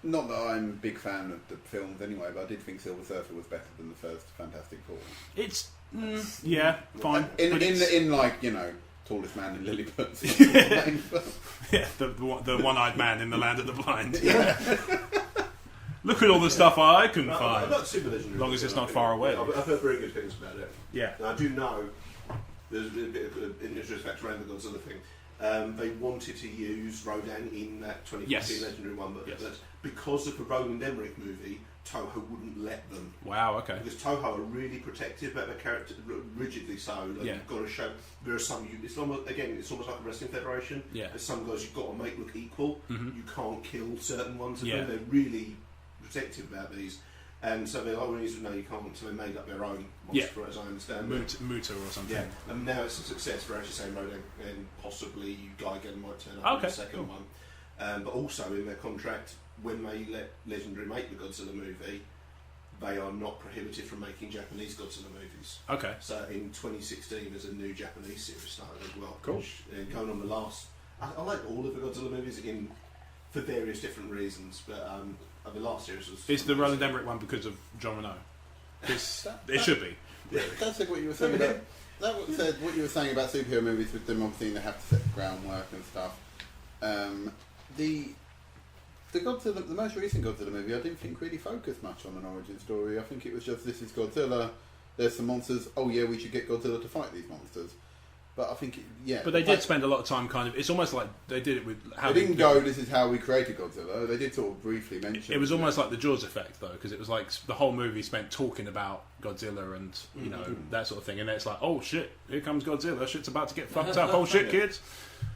Not that I'm a big fan of the films anyway, but I did think Silver Surfer was better than the first Fantastic Four. It's fine. In like, you know, tallest man in Lilliput. Yeah, the one-eyed man in the land of the blind. Yeah. Look at all the stuff I can I find. like Super Legendary. As long as it's not far away. I've heard very good things about it. Yeah. And I do know there's a bit of an interest factor around the Godzilla thing. They wanted to use Rodan in that 2015 Legendary one, but because of the Roland Emmerich movie, Toho wouldn't let them. Wow, okay. Because Toho are really protective about their character, rigidly so. Like you've got to show there are some. It's almost like a wrestling federation. Yeah. There's some guys you've got to make look equal. You can't kill certain ones of Yeah. them. They're really protective about these. And so they're like, well, no, you can't. So they made up their own monster, as I understand it. Muta or something. Yeah, and now it's a success for actually saying Rodan, and possibly Gigan might turn up in the second one. But also in their contract, when they let Legendary make the Godzilla movie, they are not prohibited from making Japanese Godzilla movies. Okay. So in 2016, there's a new Japanese series started as well. Cool. Which, going on the last, I like all of the Godzilla movies for various different reasons, but the last series was. Is the Roland Emmerich one because of John Renault? It should be. That's like what you were saying about. That said what you were saying about superhero movies with them. Obviously, they have to set the groundwork and stuff. The Godzilla, the most recent Godzilla movie, I didn't think really focused much on an origin story. I think it was just, this is Godzilla. There's some monsters. Oh yeah, we should get Godzilla to fight these monsters. But I think, But they did spend a lot of time kind of. It's almost like they did it with. They didn't go, this is how we created Godzilla. They did sort of briefly mention. It was almost like the Jaws effect, though, because it was like the whole movie spent talking about Godzilla and you know that sort of thing, and then it's like, oh shit, here comes Godzilla. Shit's about to get fucked up. Oh shit, kids.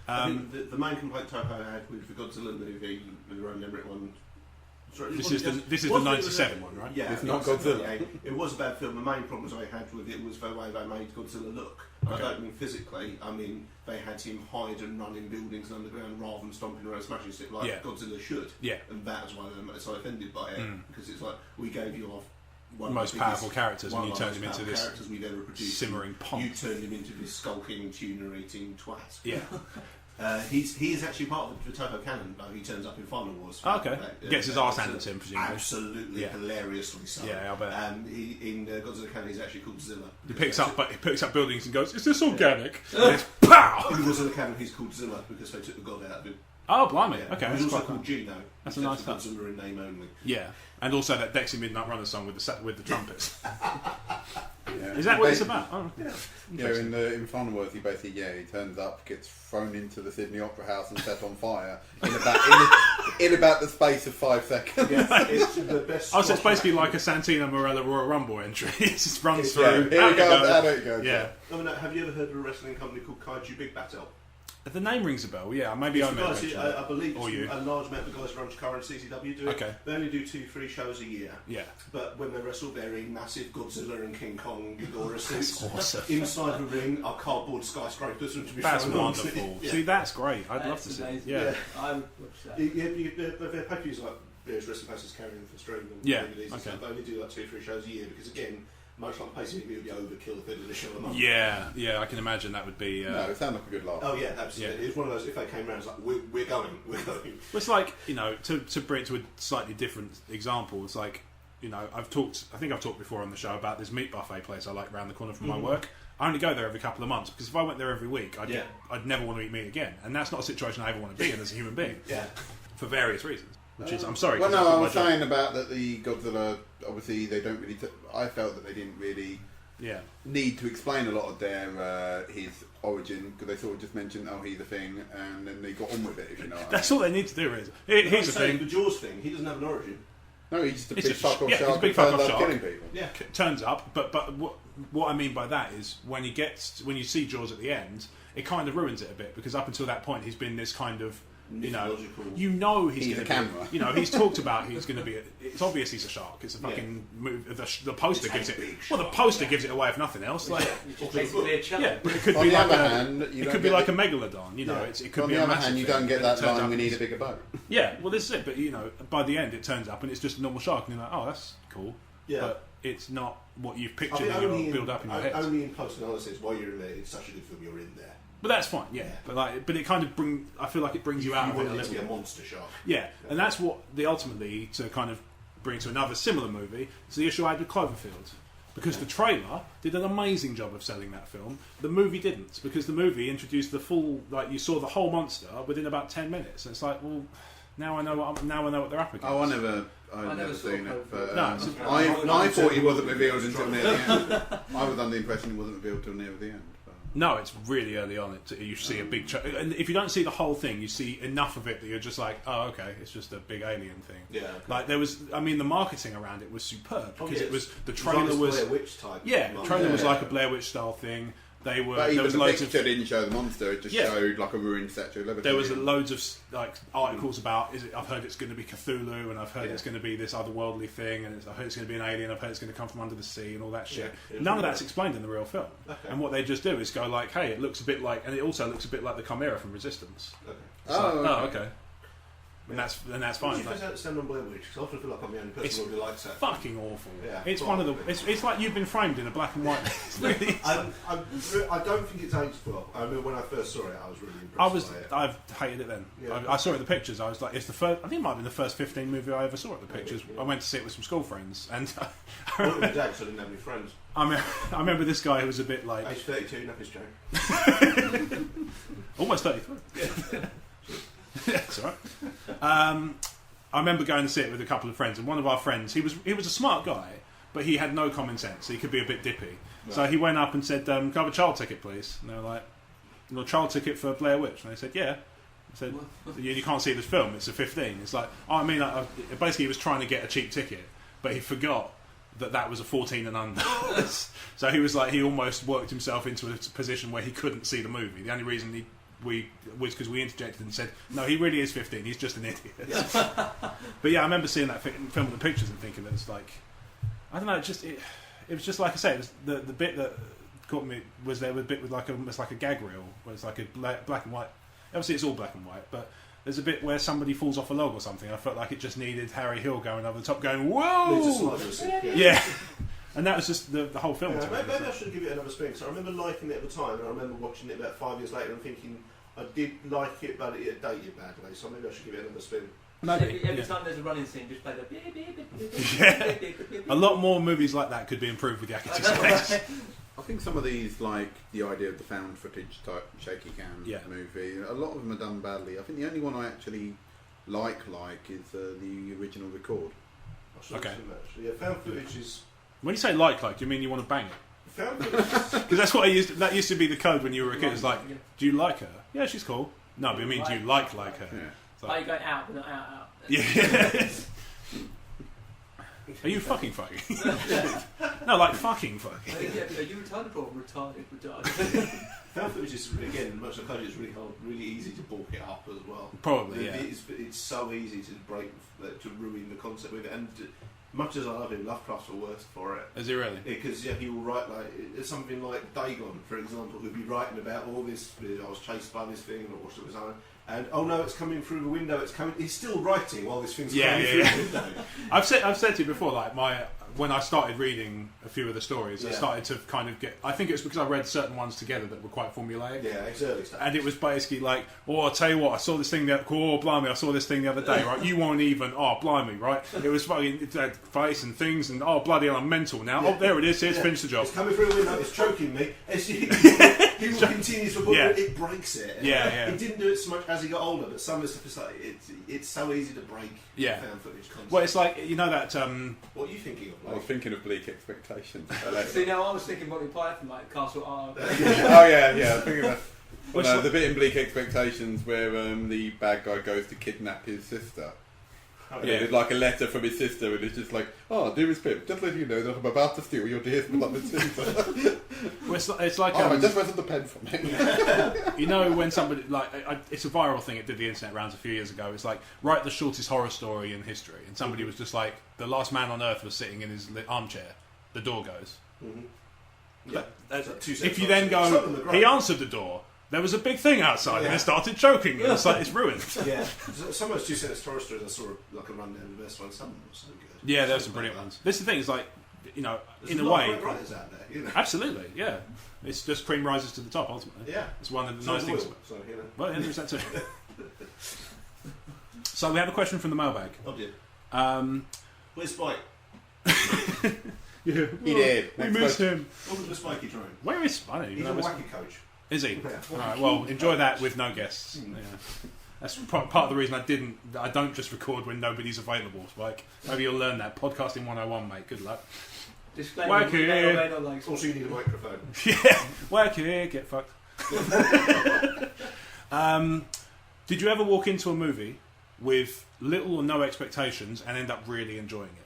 I think the main complaint Toho had with the Godzilla movie, the Roland Emmerich one. This is the 97 one, right? Yeah, it's not Godzilla. It was a bad film. The main problems I had with it was the way they made Godzilla look. Okay. I don't mean physically. I mean they had him hide and run in buildings and underground rather than stomping around smashing shit like Godzilla should. Yeah. And that is why they're so offended by it, because it's like, we gave you off one most of the powerful characters, and you turned him into this characters we've ever produced. simmering pond. You turned him into this skulking, tuna-eating twat. Yeah. He is actually part of the Toho canon, though. He turns up in Final Wars. Okay. Gets his arse handed to him, presumably. Absolutely hilariously so. Yeah, I bet. In Godzilla canon, he's actually called Zilla. He picks up buildings and goes, "Is this organic?" And it's pow! In Godzilla canon, he's called Zilla because they took the god out of him. Oh, blimey. Yeah. Okay. He's That's also quite called cool. Gino. That's a nice touch. Godzilla in name only. Yeah, and also that Dexy Midnight Runner song with the trumpets. Yeah. Is that what it's about? Oh, Yeah, in Final Wars, he basically he turns up, gets thrown into the Sydney Opera House and set on fire in about the space of 5 seconds. Yeah, it's the best. Oh, so it's basically like a Santino Morella Royal Rumble entry. It just runs through. Here we go. There it goes. Yeah. I mean, have you ever heard of a wrestling company called Kaiju Big Battel? The name rings a bell. Yeah, maybe I know. I believe Or it's you. a large amount of the guys who run current CCW do it. Okay. They only do 2-3 shows a year. Yeah. But when they wrestle, they're in massive Godzilla and King Kong Ghidorah suits. Awesome. Inside the ring are cardboard skyscrapers to be That's thrown wonderful. onto. Yeah. See, that's great. I'd love to That's see. amazing. Yeah. I would watch that. Their pay-per-views like various wrestling places carrying them for streaming and Yeah, DVDs and okay. stuff. They only do like 2-3 shows a year because again, most like pay-per-view would be overkill if they did a show a month. Yeah, I can imagine that would be. No, it sounds like a good laugh. Oh yeah, absolutely. Yeah. It's one of those. If they came around, it's like we're going. Well, it's like, to bring it to a slightly different example. It's like, I think I've talked before on the show about this meat buffet place I like around the corner from my work. I only go there every couple of months because if I went there every week, I'd never want to eat meat again, and that's not a situation I ever want to be in as a human being. Yeah. For various reasons. Which is, I'm sorry. Well, 'cause no, that's I my was job. saying about that the Godzilla. Obviously, they don't really. I felt that they didn't really need to explain a lot of their his origin because they sort of just mentioned, oh, he's a thing, and then they got on with it. If you know. What That's all they need to do. Is here's the thing. The Jaws thing. He doesn't have an origin. No, he's just a It's big a fuck off he's a shark. big who fuck turns off up shark. killing people. Yeah. Turns up, but what I mean by that is when you see Jaws at the end, it kind of ruins it a bit because up until that point he's been this kind of Mythological. he's He's a going camera. to be. He's talked about he's going to be. It's obvious he's a shark. It's a fucking move. The poster gives it. Well, the poster gives it away if nothing else. Like Which is basically a challenge. yeah, but it could On be the like other a. hand, you It don't could be get like the- a megalodon. It could On be the a other massive hand, you thing, don't get but that it turns line. up We and need a it's- bigger boat. Yeah, well, this is it. But by the end, it turns up and it's just a normal shark, and you're like, oh, that's cool. Yeah. But it's not what you've I pictured think in your only build up in your head. Only in post analysis, while you're in there, it's such a good film. You're in there. But that's fine, yeah. But it kind of I feel like it brings you out of it a want it to little be a bit. monster shark. Yeah, and that's what ultimately to kind of bring to another similar movie is the issue I had with Cloverfield. Because the trailer did an amazing job of selling that film. The movie didn't, because the movie introduced the full, you saw the whole monster within about 10 minutes. And it's like, well, now I know what they're up against. Oh, I've never saw seen it. it. But, No, it's- I thought he wasn't revealed until near the end. I was under the impression he wasn't revealed until near the end. But. No, it's really early on. You see a big... and if you don't see the whole thing, you see enough of it that you're just like, oh, okay, it's just a big alien thing. Yeah. Like, there was... I mean, the marketing around it was superb, because it was... The It's trailer like this was... Blair Witch type. Yeah, the monster. trailer was Yeah. like a Blair Witch style thing. They were... But There even was the loads picture of... didn't show the monster; it just Yeah. showed like a ruined statue of Liberty. There was loads of articles about. I've heard it's going to be Cthulhu, and I've heard Yeah. it's going to be this otherworldly thing, and I've heard it's going to be an alien. I've heard it's going to come from under the sea, and all that shit. Yeah. None of that's explained in the real film. Okay. And what they just do is go like, "Hey, it looks a bit like," and it also looks a bit like the Chimera from Resistance. Okay. It's Oh, like, okay. okay. And that's What fine. do you Like, first stand on Blair Witch? Because I often feel like I'm the only It's person who really likes that. fucking awful. Yeah, It's one of the. probably. It's like you've been framed in a black and white. It's really- I don't think it's aged well. I mean, when I first saw it, I was really impressed by it. I've hated it then. Yeah. I saw it at the pictures. I was like, it's the first. I think it might have been the first 15 movie I ever saw at the pictures. Yeah. I went to see it with some school friends, and I went with my dad because I didn't have any friends. I remember this guy who was a bit like Age 32, nothing's changed. almost 33. That's all right. I remember going to see it with a couple of friends, and one of our friends, he was a smart guy, but he had no common sense. He could be a bit dippy. So he went up and said, "Can I have a child ticket, please?" And they were like, "No, child ticket for Blair Witch?" And they said, "Yeah." I said, "You can't see this film. It's a 15." It's like, oh, I mean, basically, he was trying to get a cheap ticket, but he forgot that was a 14 and under. So he was like, he almost worked himself into a position where he couldn't see the movie. The only reason was because we interjected and said, no, he really is 15, he's just an idiot. But yeah, I remember seeing that film with the pictures and thinking that it's like, I don't know, it was just like I say, it was the bit that caught me was there was a bit with almost like a gag reel, where it's like a black and white. Obviously it's all black and white, but there's a bit where somebody falls off a log or something. I felt like it just needed Harry Hill going over the top going, whoa! Yeah. And that was just the whole film. Yeah, maybe I should give it another spin, because I remember liking it at the time, and I remember watching it about 5 years later and thinking, I did like it, but it dated badly, so maybe I should give it another spin. Maybe, Every yeah. time there's a running scene, just play the beep, beep, beep, beep, beep, Yeah. beep, beep, beep, beep. A lot more movies like that could be improved with Yakety Sax. I think some of these, like the idea of the found footage type shaky cam movie, a lot of them are done badly. I think the only one I actually like is the original record. Okay. Yeah, found footage is. When you say like, do you mean you want to bang it? Found footage. Because that's what that used to be the code when you were a kid. It's like, do you like her? Yeah, she's cool. No, but I mean, do you like her? Yeah. So, Are you going out, but not out? yeah. Are you fucking? No, like fucking. Are you retarded or retarded? Found footage is, again, much like it's really hard, really easy to bulk it up as well. Probably, yeah. It's so easy to ruin the concept with it, and much as I love him, Lovecraft's the worst for it. Is he really? Because he will write something like Dagon, for example, who'd be writing about all this. I was chased by this thing, and I watched it was on. And oh no, it's coming through the window. It's coming. He's still writing while this thing's coming through the window. I've said to you before, like when I started reading a few of the stories, I started to kind of get. I think it was because I read certain ones together that were quite formulaic. Yeah, it's early stuff. And it was basically like, I'll tell you what, I saw this thing blimey, I saw this thing the other day, right? You won't even, blimey, right? It was fucking face and things, and bloody hell, I'm mental now. Yeah. Oh, there it is, here's finished the job. It's coming through the window, it's choking me. He will continue to it breaks it. Yeah. He didn't do it so much as he got older, but some of the stuff is like, it's so easy to break found footage concept. Well, it's like, you know that... What are you thinking of? I was thinking of Bleak Expectations. See, now I was thinking Monty Python, like Castle R. Oh yeah. I was thinking about Well, the bit in Bleak Expectations where the bad guy goes to kidnap his sister. Oh, And it's like a letter from his sister, and it's just like, dearest Pip, just letting you know that I'm about to steal your dearest beloved sister. Well, it's like... I just wasn't the pen from him. You know when somebody... it's a viral thing, it did the internet rounds a few years ago. It's like, write the shortest horror story in history. And somebody was just like, the last man on earth was sitting in his armchair. The door goes. Mm-hmm. Yeah. If you then go, he answered the door. There was a big thing outside, and it started choking. And it's like, it's ruined. Yeah, some of those 2 sentence horror stories I saw like a rundown of the best ones. Some of them were so good. Yeah, there's some brilliant ones. This is the thing, is like, There's in a lot of way, great writers out there, you know. absolutely, yeah. It's just cream rises to the top ultimately. Yeah, it's one of the so nice things. So, you know. Well, yeah, there's that too. So we have a question from the mailbag. Oh dear. Where's Spike? Yeah, He did. We Next miss question. him. What was the Spikey trying? Where is Spike? He's a wacky coach. Is he? Yeah. All right. Well, enjoy that with no guests. Yeah. That's part of the reason I don't just record when nobody's available. Spike. Maybe you'll learn that. Podcasting 101, mate. Good luck. Disclaimer, Wacky. may or may not like Also, you need a microphone. Yeah. Work here. Get fucked. Did you ever walk into a movie with little or no expectations and end up really enjoying it?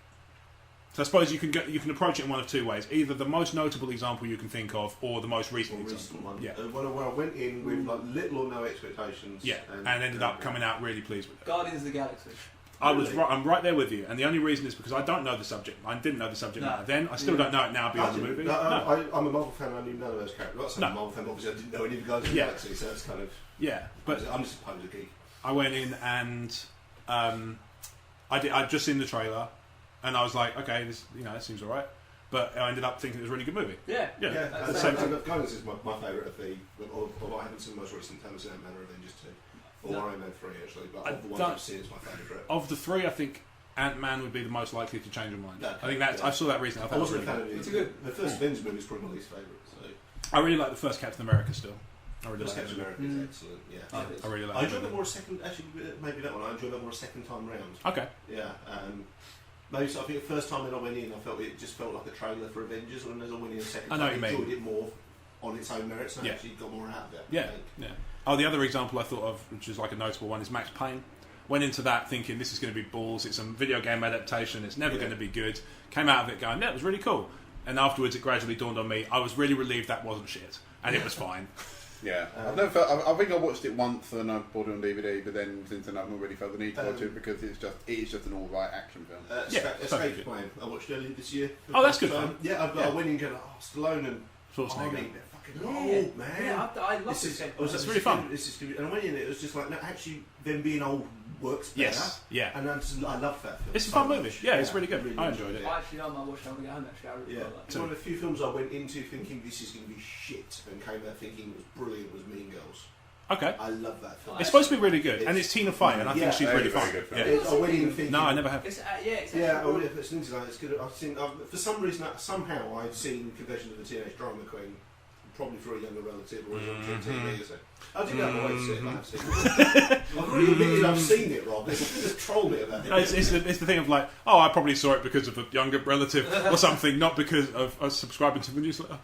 So I suppose you can approach it in one of two ways: either the most notable example you can think of, or the most recent example. One. Yeah. When I went in with like little or no expectations. Yeah, and ended up coming out really pleased with it. Guardians of the Galaxy. I'm right there with you, and the only reason is because I don't know the subject. I didn't know the subject matter then. I still don't know it now beyond the movie. I'm a Marvel fan. I knew none of those characters. I'm a Marvel fan, obviously I didn't know any of the guys in the Galaxy, so that's kind of but I'm just a poser geek. I went in and I'd just seen the trailer, and I was like, okay, this it seems alright. But I ended up thinking it was a really good movie. Yeah. Guardians is my favourite of the. Although I haven't seen the most recent time, I've seen Ant-Man or Avengers 2. Or Iron Man 3 actually, but of the ones I've seen, it's my favourite. Of the three, I think Ant-Man would be the most likely to change your mind. Okay, I think I saw that recently. I wasn't a fan of it. It's a good. The first Avengers movie is probably my least favourite. So. I really like the first Captain America still. I really like Captain America is excellent. Yeah, I really like. I enjoyed that more a second. Actually, maybe that one. I enjoyed that more a second time round. Okay. Yeah. Maybe so I think the first time that I went in, it just felt like a trailer for Avengers. When as I went in a second time, I enjoyed it more on its own merits, and actually got more out of it. Yeah. Oh, the other example I thought of, which is like a notable one, is Max Payne. Went into that thinking this is going to be balls. It's a video game adaptation. It's never going to be good. Came out of it going, it was really cool. And afterwards, it gradually dawned on me. I was really relieved that wasn't shit, and it was fine. Yeah, I've never felt. I think I watched it once and I bought it on DVD, but then since then I've not really felt the need to watch it because it's just an all-right action film. Escape Plan. I watched earlier this year. Oh, that's good fun. Yeah, I went in going, Stallone and Schwarzenegger. they're fucking old, man. Yeah, I love this. It's really fun. And I went in, it was just like, no, actually, them being old works better. Yes, yeah. And I love that film. It's a fun movie. Yeah, it's really good. I enjoyed it. I actually know I watched it when I got home. Actually, I really like It's one of the few films I went into thinking this is going to be shit, and came out thinking it was brilliant. Was Mean Girls. Okay. I love that film. It's supposed to be really good, and it's Tina Fey, and I think she's very, really very fun. good film. Yeah. I went in thinking... No, I never have. It's it's Yeah, actually it's an internet. It's good. I've seen for some reason somehow I've seen Confessions of a Teenage Drama Queen, probably for a younger relative or a younger TV or so. I didn't have a way to see it. I have seen it. I've already admitted I've seen it, Rob. There's a troll bit about it. No, it's the thing of like, oh, I probably saw it because of a younger relative or something, not because of us subscribing to the newsletter.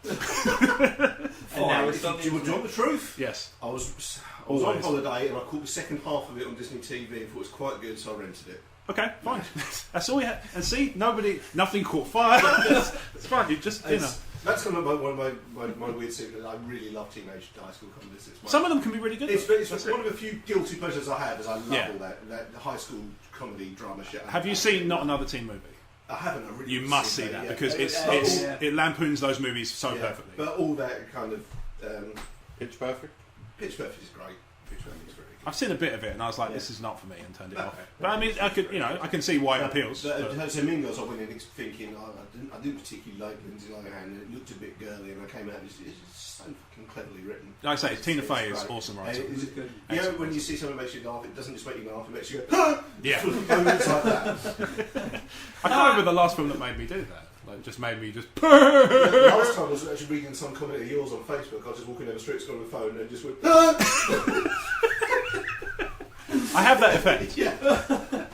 And now it's on Do you want the truth? Yes. I was on Always. holiday and I caught the second half of it on Disney TV and thought it was quite good, so I rented it. Okay, fine. That's all we had. And see, nothing caught fire. It's fine. You just, you know. That's kind of one of my weird secrets. I really love teenage high school comedies. Some of them can be really good. It's That's one it. of the few guilty pleasures I have. Is I love Yeah. all that high school comedy drama shit. Have you seen Not Another Teen Movie? I haven't. I really You haven't must seen see that yet. because Yeah. it lampoons those movies so Yeah. perfectly. But all that kind of Pitch Perfect. Pitch Perfect is great. Pitch Perfect is very good. I've seen a bit of it and I was like, this is not for me, and turned it off. But I mean, I can see why it appeals. So Mean Girls, I went in thinking I didn't particularly like Lindsay Lohan. And it looked a bit girly, and I came out. It's just so fucking cleverly written. Like I say, Tina Fey is great. awesome, right? It's good. You know, Excellent. when you see something that makes you laugh, it doesn't just make you laugh; it makes you go. Yeah. Moments like that. I can't remember the last film that made me do that. Like, just made me just. Last time I was actually reading some comment of yours on Facebook. I was just walking down the street, got on the phone, and just went. I have that effect. Yeah.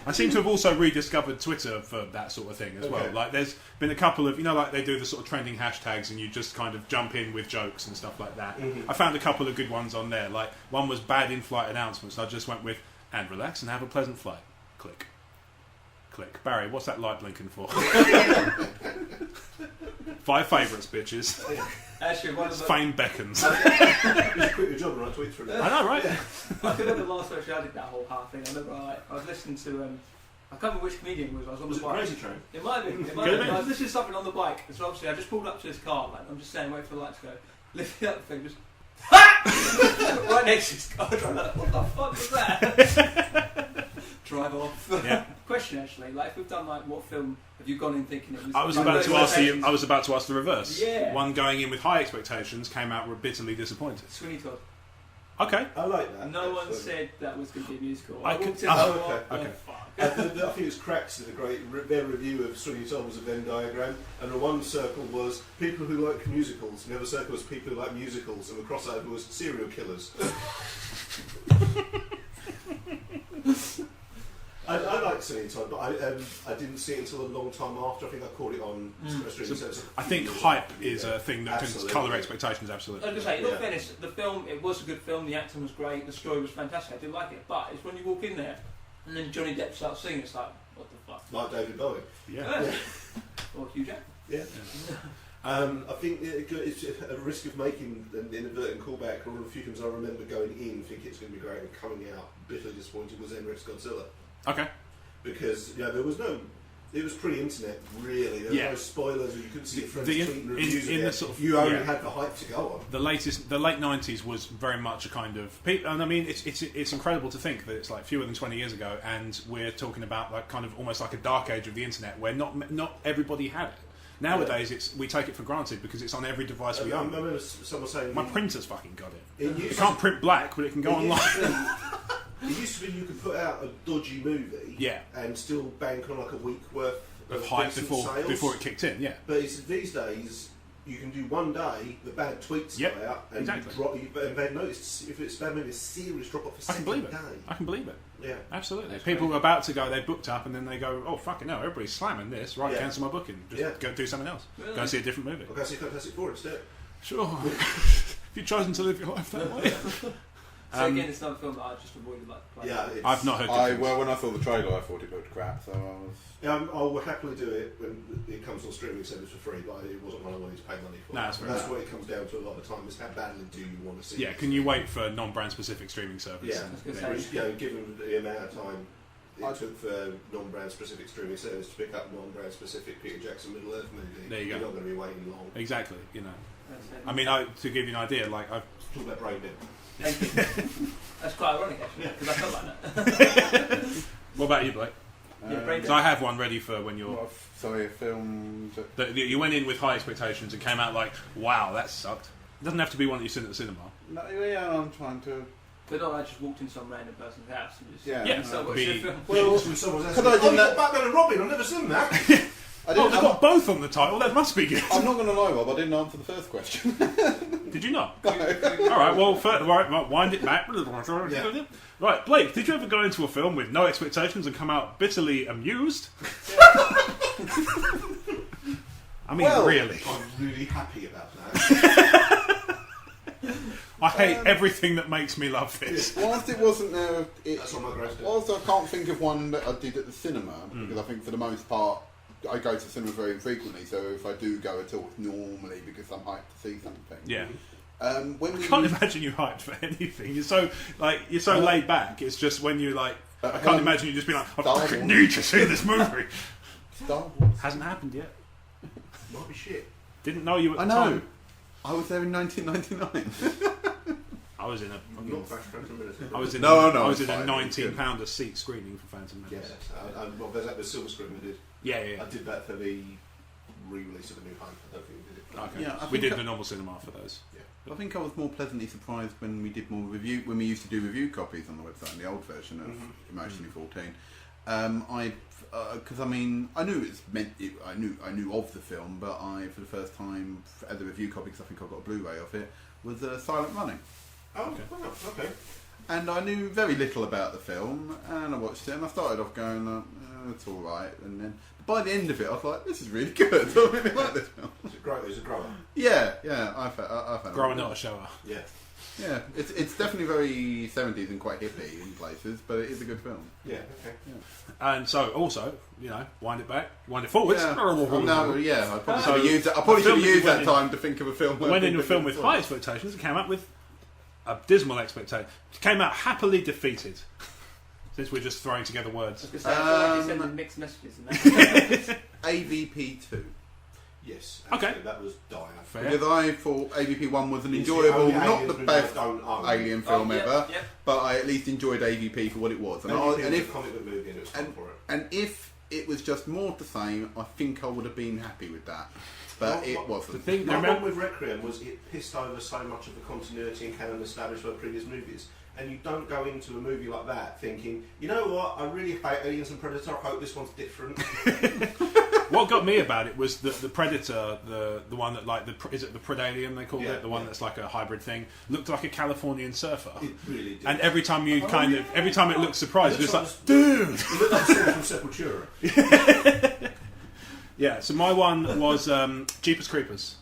I seem to have also rediscovered Twitter for that sort of thing as well. Okay. Like, there's been a couple of, like they do the sort of trending hashtags and you just kind of jump in with jokes and stuff like that. Mhm. I found a couple of good ones on there. Like, one was bad in-flight announcements. I just went with, and relax and have a pleasant flight. Click. Click. Barry, what's that light blinking for? 5 favourites, bitches. Actually, one of the... Fame beckons. You should quit your job and write tweets for it. I know, right? I can remember the last time I did that whole half thing. I remember I was listening to I can't remember which comedian it was. I was on Was the it bike. Crazy Train? It might have been. It might Could have have been. I been. was listening to something on the bike, and so obviously I just pulled up to this car, man. I'm just saying, wait for the light to go. Lifting up the thing, just right next to his car. I'm like, what the fuck was that? Drive off. Yeah. Question actually, like if we've done like what film have you gone in thinking it was? I was like, about to no ask you. expectations? I was about to ask the reverse. Yeah. One going in with high expectations came out bitterly disappointed. Sweeney Todd. Okay. I like that. No one actually. said that was going to be a musical. I walked could- in, oh, like, okay, what the okay. fuck? I think it was Cracks did their review of Sweeney Todd was a Venn diagram, and the one circle was people who like musicals, and the other circle was people who like musicals, and the crossover was serial killers. I like Sweeney Todd, but I didn't see it until a long time after. I think I caught it on streaming service. I think hype is a thing that can Absolutely. colour expectations. I Absolutely. was going to say, in all Yeah. fairness, the film, it was a good film, the acting was great, the story was fantastic, I did like it, but it's when you walk in there and then Johnny Depp starts singing, it's like, what the fuck? Like David Bowie. Yeah. Or Hugh Jackman. Yeah. I think it's a risk of making an inadvertent callback. One of the few films I remember going in thinking it's going to be great and coming out bitterly disappointed was Emmerich Godzilla. Okay. Because there was no, it was pre-internet really. There were Yeah. no spoilers, or you couldn't see your friends The- tweeting reviews in of the it. sort of- You only yeah. had the hype to go on. The late '90s was very much a kind of, and I mean, it's incredible to think that it's like fewer than 20 years ago, and we're talking about like kind of almost like a dark age of the internet where not everybody had it. Nowadays, we take it for granted because it's on every device we I own. remember someone saying My printer's fucking got it. it It used can't print black, but it can go it used online. to be- It used to be you could put out a dodgy movie Yeah. and still bank on like a week worth Of hype decent before sales. it kicked in. Yeah. But these days, you can do one day, the bad tweets Yep, go out, and exactly. and they've noticed if it's bad, maybe a serious drop off for I can second believe it. day. I can believe it. Yeah. Absolutely. That's People great. are about to go, they're booked up, and then they go, oh, fucking hell, everybody's slamming this. Right, Yeah. cancel my booking. Just Yeah. go do something else. Really? Go and see a different movie. I'll go see Fantastic Four instead. Sure. If you've chosen to live your life that way. So again, it's another film that I just avoided like Yeah, it's, I've not heard good things. Well, when I saw the trailer, I thought it looked crap, so I was. I will happily do it when it comes on streaming service for free, but it wasn't one I wanted to pay money for. No, that's fair That's enough. what it comes down to a lot of the time: is how badly do you want to see? Yeah, it? can you wait for non-brand specific streaming service? Yeah, I was gonna Yeah. say- which, given the amount of time it took for non-brand specific streaming service to pick up non-brand specific Peter Jackson Middle Earth movie, There you go. you're not going to be waiting long. Exactly, you know. That's it. I mean, to give you an idea, like, I've... Talk about brain dead. Thank you. That's quite ironic actually, because I felt like that. What about you, Blake? Yeah, brain Because I have one ready for when you're... Sorry, a film. That you went in with high expectations and came out like, wow, that sucked. It doesn't have to be one that you've seen at the cinema. No, yeah, I'm trying to But not I just walked into some random person's house and just Yeah. so I watched Be- the film. Well, someone's asking, Could I do you that- got Batman and Robin? I've never seen that. I Oh, they've got both on the title. That must be good. I'm not going to lie, Rob. I didn't answer the first question. Did you not? All right. Well, right, wind it back. Yeah. Right, Blake. Did you ever go into a film with no expectations and come out bitterly amused? I mean, Well- really. I'm really happy about that. I hate everything that makes me love this. Whilst it wasn't there, That's on my gross. also I can't think of one that I did at the cinema because I think for the most part I go to cinema very infrequently. So if I do go at all, it's normally because I'm hyped to see something. Yeah. When we I can't imagine you hyped for anything. You're so laid back. It's just when you I can't imagine you just being like, I Star fucking Wars. need to see this movie. Star Wars. Hasn't happened yet. Might be shit. Didn't know you at I the know. time. I was there in 1999. I was in a. I'm not fast for a minute. I was in. No, I was it's in a fine, £19 a seat screening for Phantom Yes. Menace. Well, there's that the silver screen we did. Yeah. I did that for the re-release of A New Hope. I don't think we did it. Okay. Yeah, I we think did the normal cinema for those. I think I was more pleasantly surprised when we did more review when we used to do review copies on the website in the old version of Emotionally 14. Because I mean I knew it's meant. I knew of the film, but I for the first time as a review copy, because I think I got a Blu-ray of it, was Silent Running. Oh, Okay. wow, okay. And I knew very little about the film, and I watched it, and I started off going, it's all right, and then by the end of it, I was like, this is really good. I really like this film. It's a grower. Yeah, I found Growing, it. not a shower. Yeah. Yeah, it's definitely very 70s and quite hippie in places, but it is a good film. Yeah, okay. And so, also, wind it back, wind it forwards. Yeah, I probably So, should have used that. I the probably should film have that you used went that in- time to think of a film. Went into a film with high expectations and came out with a dismal expectation. Came out happily defeated. Since we're just throwing together words. I feel like you're sending mixed messages and that. AVP 2. Yes. Okay. Actually, that was dire. Fair. Because I thought AVP 1 was an It's the enjoyable, only not Aliens the movie best I don't own. alien film ever, Yep. but I at least enjoyed AVP for what it was. And, And I, it and was if a comic book movie and it was fun for it. And if it was just more the same, I think I would have been happy with that. But it wasn't. The thing, My remember, problem with Requiem was it pissed over so much of the continuity and canon established by previous movies. And you don't go into a movie like that thinking, you know what, I really hate Aliens and Predator, I hope this one's different. what got me about it was the Predator, the one that is it the Predalien they called Yeah, it, the one yeah. that's like a hybrid thing, looked like a Californian surfer. It really did. And every time you every time it looked surprised, it was like, It dude. looked like someone from Sepultura. Yeah. So my one was Jeepers Creepers.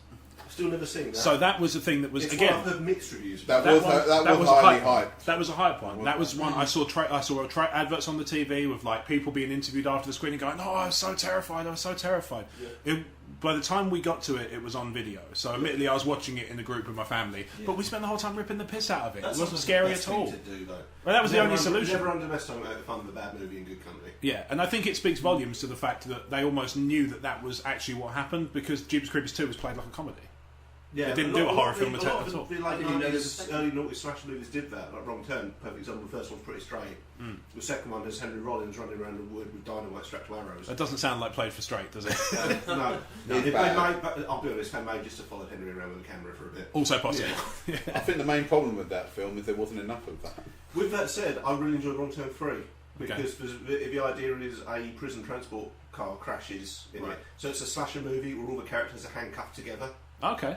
Still never seen that. So that was the thing that was it's again. one I've heard mixed reviews. That about. was a highly hype. hyped. That was a hype one. That was one I saw. I saw adverts on the TV with like people being interviewed after the screening, going, "Oh, I was so terrified. I was so terrified." Yeah. By the time we got to it, it was on video. So admittedly, I was watching it in a group with my family, but we spent the whole time ripping the piss out of it. That's It wasn't the scary best at all. thing to do, though. Well, that was the only Never solution. Never underestimate the fun of a bad movie in good company. Yeah, and I think it speaks volumes to the fact that they almost knew that was actually what happened, because Jeepers Creepers 2 was played like a comedy. Yeah, They didn't a do lot- a horror lot of film the- at a lot all. of the late 90s, early 90s slasher movies did that. Like Wrong Turn, perfect example. The first one's pretty straight. The second one has Henry Rollins running around the wood with dynamite strapped to arrows. That doesn't sound like Played for Straight, does it? No. It's If bad. but I'll be honest, they made just to follow Henry around with a camera for a bit. Also possible. I think the main problem with that film is there wasn't enough of that. With that said, I really enjoyed Wrong Turn 3 because the idea is a prison transport car crashes in Right. it. So it's a slasher movie where all the characters are handcuffed together. Okay.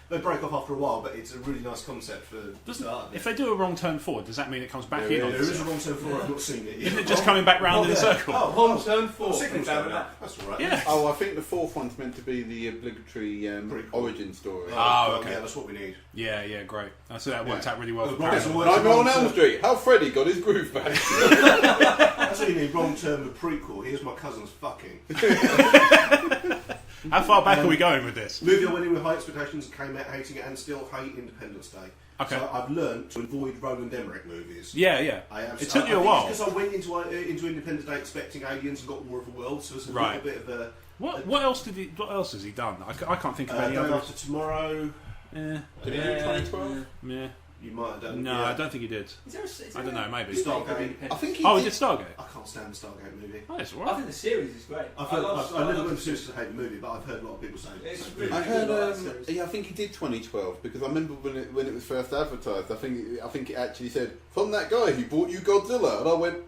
They break off after a while, but it's a really nice concept for the start. If they do a Wrong Turn forward, does that mean it comes back in? There on is a itself? Wrong Turn 4, I've not seen it yet. Isn't it just coming back round in a circle? Wrong Turn 4. Signal's going up. That's alright. Yeah. Oh, I think the fourth one's meant to be the obligatory Prequel. origin story. Oh, okay. Yeah, that's what we need. Yeah, great. So that worked out really well for Right, Paranormal. so Nightmare on Elm Street. How Freddy got his groove back. That's what you need, Wrong Turn, the prequel. Here's my cousin's fucking. How far back are we going with this? Movie I went in with high expectations, came out hating it, and still hate Independence Day. Okay. So I've learned to avoid Roland Emmerich movies. Yeah. It took you a while. Because I went into Independence Day expecting aliens and got War of the Worlds, so it's a Right. little bit of a... What else has he done? I can't think of any Day other. After Tomorrow. Yeah. Did he do 2012? Yeah. You might have done. No, yeah. I don't think he did. I don't know, maybe. Stargate. I think Oh, he did Stargate. I can't stand the Stargate movie. Oh, it's I alright. think the series is great. I never went to series to hate the movie, but I've heard a lot of people say It's it. really I heard. good, that series. Yeah, I think he did 2012 because I remember when it was first advertised. I think it actually said from that guy who bought you Godzilla, and I went,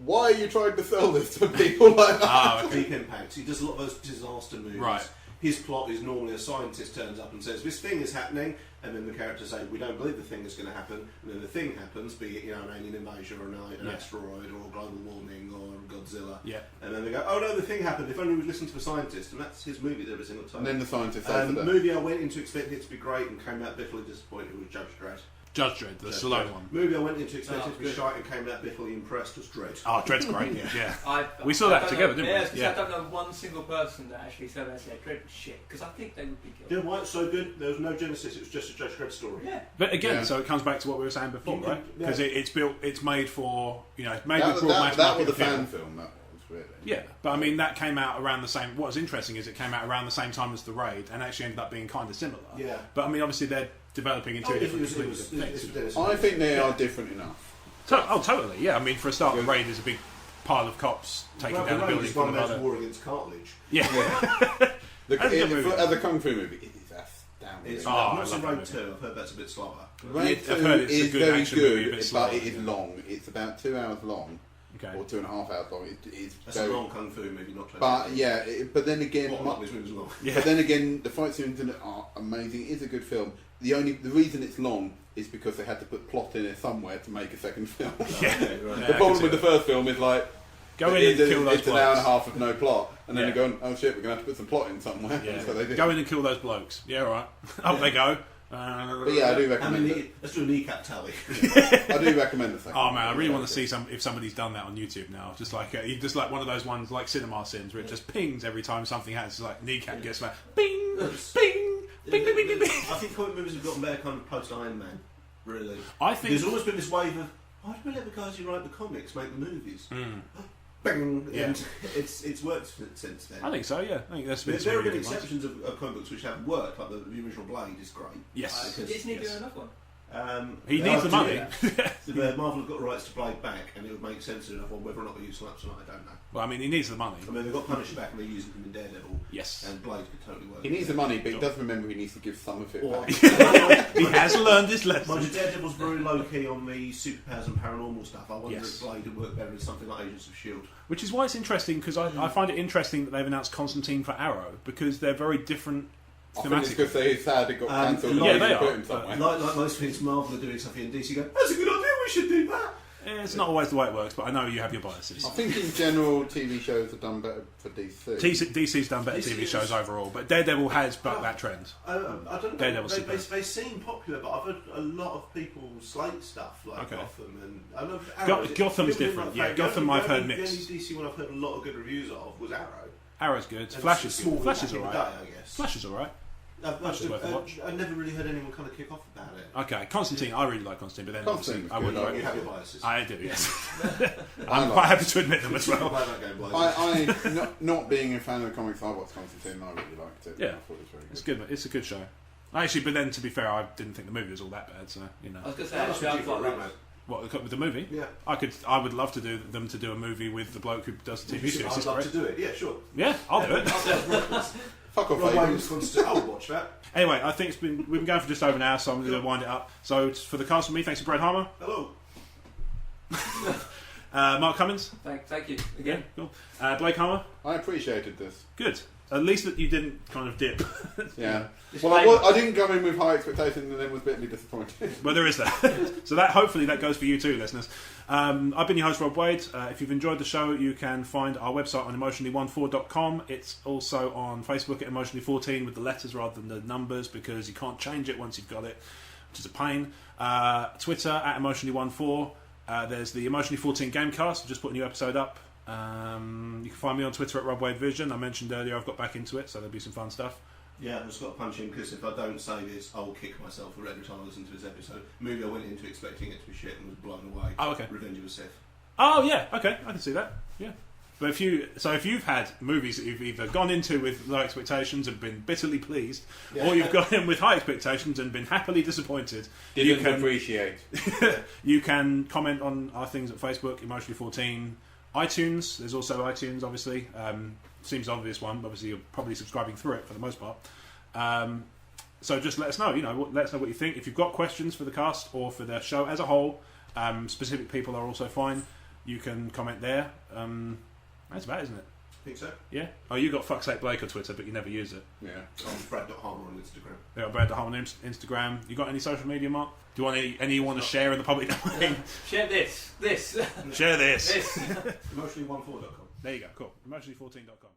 "Why are you trying to sell this to people like that?" Ah, okay. Deep Impact. He does a lot of those disaster movies. Right. His plot is normally a scientist turns up and says this thing is happening, and then the characters say we don't believe the thing is going to happen, and then the thing happens, be it an alien invasion or an asteroid or global warming or Godzilla. Yeah. And then they go, oh no, the thing happened. If only we'd listened to a scientist, and that's his movie every single time. And then the scientist says the that. movie I went into expecting it to be great and came out bitterly disappointed was Judge Dredd. Judge Dredd, the Stallone one. Movie I went into expecting it to be good. shite and came out bitterly impressed was Dredd. Oh, Dredd's great. Yeah. We saw that together, didn't we? Yeah, Yeah. I don't know one single person that actually said that Dread was shit, because I think they would be Yeah, good. why it's so good? There was no genesis. It was just a Judge Dredd story. Yeah. But again, Yeah. so it comes back to what we were saying before, You can- right? Because yeah. it's made for, made That, with broad mass that was market a fan appeal. film. That was really. Yeah, but I mean that came out around the same. What's interesting is it came out around the same time as The Raid, and actually ended up being kind of similar. Yeah. But I mean, obviously they're developing into It different was completely different things. I think they are different enough. Totally. Yeah, I mean, for a start, The Raid is a big pile of cops taking down a the building is full one of man's other. war against cartilage. Yeah, The, As a good movie. as a kung fu movie, it is astounding. It's Oh, I've I not seen love Raid that 2. I've heard that's a bit slower. Raid I've heard it's a is good very action movie, a good, bit but slower. it is long. It's about 2 hours long, okay. or 2.5 hours long. It is That's very, a long kung fu movie, not 20. but yeah. But then again, What, not these movies are long. Yeah. but then again, the fight scenes in it are amazing. It is a good film. The reason it's long is because they had to put plot in it somewhere to make a second film. Yeah. Okay, right. Yeah, The I problem can with see the first film is like Go in and kill those it's an hour and a blokes. half of no plot, and then Yeah. they're going, oh shit, we're going to have to put some plot in somewhere. Yeah. So they do. Go in and kill those blokes. Yeah, all right. Up they go. But yeah, I do How recommend many? it. Let's do a kneecap tally. I do recommend the second. Oh man, I really want to see. see if somebody's done that on YouTube now. Just like one of those ones like Cinema Sins where it just pings every time something happens. Like kneecap gets like bing, bing, bing, bing, bing, bing, bing. I think comic movies have gotten better kind of post Iron Man. Really, I think there's always been this wave of why do we let the guys who write the comics make the movies? Bang! Yeah. And it's worked since then. I think so. Yeah, I think that's been There some have really been good ones. exceptions of comic books which have worked, like the original Blade is great. Yes. Because- Isn't he yes. doing another one? He they needs are the money. doing that. Marvel have got the rights to Blade back, and it would make sense enough on whether or not they use Slaps or not, I don't know. Well, I mean, he needs the money. I mean, they've got Punisher back and they're using him in Daredevil, Yes. and Blade could totally work. He needs the money, but he does remember he needs to give some of it Or, back. He has learned his mind lesson. you, Daredevil's very low key on the superpowers and paranormal stuff. I wonder Yes. if Blade would work better in something like Agents of S.H.I.E.L.D. Which is why it's interesting because I find it interesting that they've announced Constantine for Arrow because they're very different I think it's thematically. because they sad it got cancelled. yeah, and they put are, him somewhere. Like most things, Marvel are doing something and DC go, that's a good idea, we should do that. It's not always the way it works, but I know you have your biases. I think in general, TV shows have done better for DC. DC's done better TV shows overall, but Daredevil has bucked that trend. I don't know. Daredevil's They superb. seem popular, but I've heard a lot of people slate stuff like Okay. Gotham and I love Arrow. Gotham's People different, like yeah, that. Gotham I've heard The mixed. only DC one I've heard a lot of good reviews of was Arrow. Arrow's good. And Flash is small good. Flash is back in the alright. day, I guess. Flash is alright. Flash is worth a watch. I never really heard anyone kind of kick off about it. Okay, Constantine. I really like Constantine, but then Constantine's obviously I would good, like. You have your biases. I do, yes. I I'm like quite happy to admit them as well. Play that game, Blaze. not being a fan of the comics, I watched Constantine and I really liked it. Yeah. I thought it was very good. It's good. It's a good show. Actually, but then to be fair, I didn't think the movie was all that bad. So you know, I was going to say, That's actually, what I you quite got, like right, what with the movie? Yeah. I would love to do them to do a movie with the bloke who does the TV series. I'd It's love great. to do it. Yeah, sure. Yeah, I'll do it. Fuck off, Rob Fabian. Williams wants to. I'll watch that. Anyway, I think we've been going for just over an hour, so I'm going to wind it up. So for the cast from me, thanks to Brad Harmer, Hello. Mark Cummins, Thank you yeah, again. cool. Blake Harmer, I appreciated this. good. At least that you didn't kind of dip. Yeah. Disclaimer. Well, I didn't go in with high expectations and then was bitterly disappointed. Well, there is that. So that hopefully that goes for you too, listeners. I've been your host, Rob Wade. If you've enjoyed the show, you can find our website on emotionally14.com. It's also on Facebook at emotionally14 with the letters rather than the numbers because you can't change it once you've got it, which is a pain. Twitter at emotionally14. There's the Emotionally14 Gamecast. We've just put a new episode up. You can find me on Twitter at RobWadeVision. I mentioned earlier I've got back into it, so there'll be some fun stuff. Yeah, I've just got to punch in because if I don't say this, I'll kick myself for every time I listen to this episode. Movie I went into expecting it to be shit and was blown away. Oh, okay. Revenge of the Sith. Oh, yeah, okay, I can see that. Yeah. But if you've had movies that you've either gone into with low expectations and been bitterly pleased, or you've gone in with high expectations and been happily disappointed, Didn't appreciate. you can comment on our things at Facebook, Emotionally14, iTunes. There's also iTunes, obviously. Seems obvious one, but obviously you're probably subscribing through it for the most part. So just let us know. Let us know what you think. If you've got questions for the cast or for the show as a whole, specific people are also fine. You can comment there. That's about it, isn't it? I think so. Yeah. Oh, you got fuck's sake Blake on Twitter, but you never use it. Yeah. I'm Brad.Harmer on Instagram. Yeah, Brad.Harmer on Instagram. You got any social media, Mark? Do you want any you want to share in the public domain? Share this. Share this. This. Emotionally14.com. There you go. Cool. Emotionally14.com.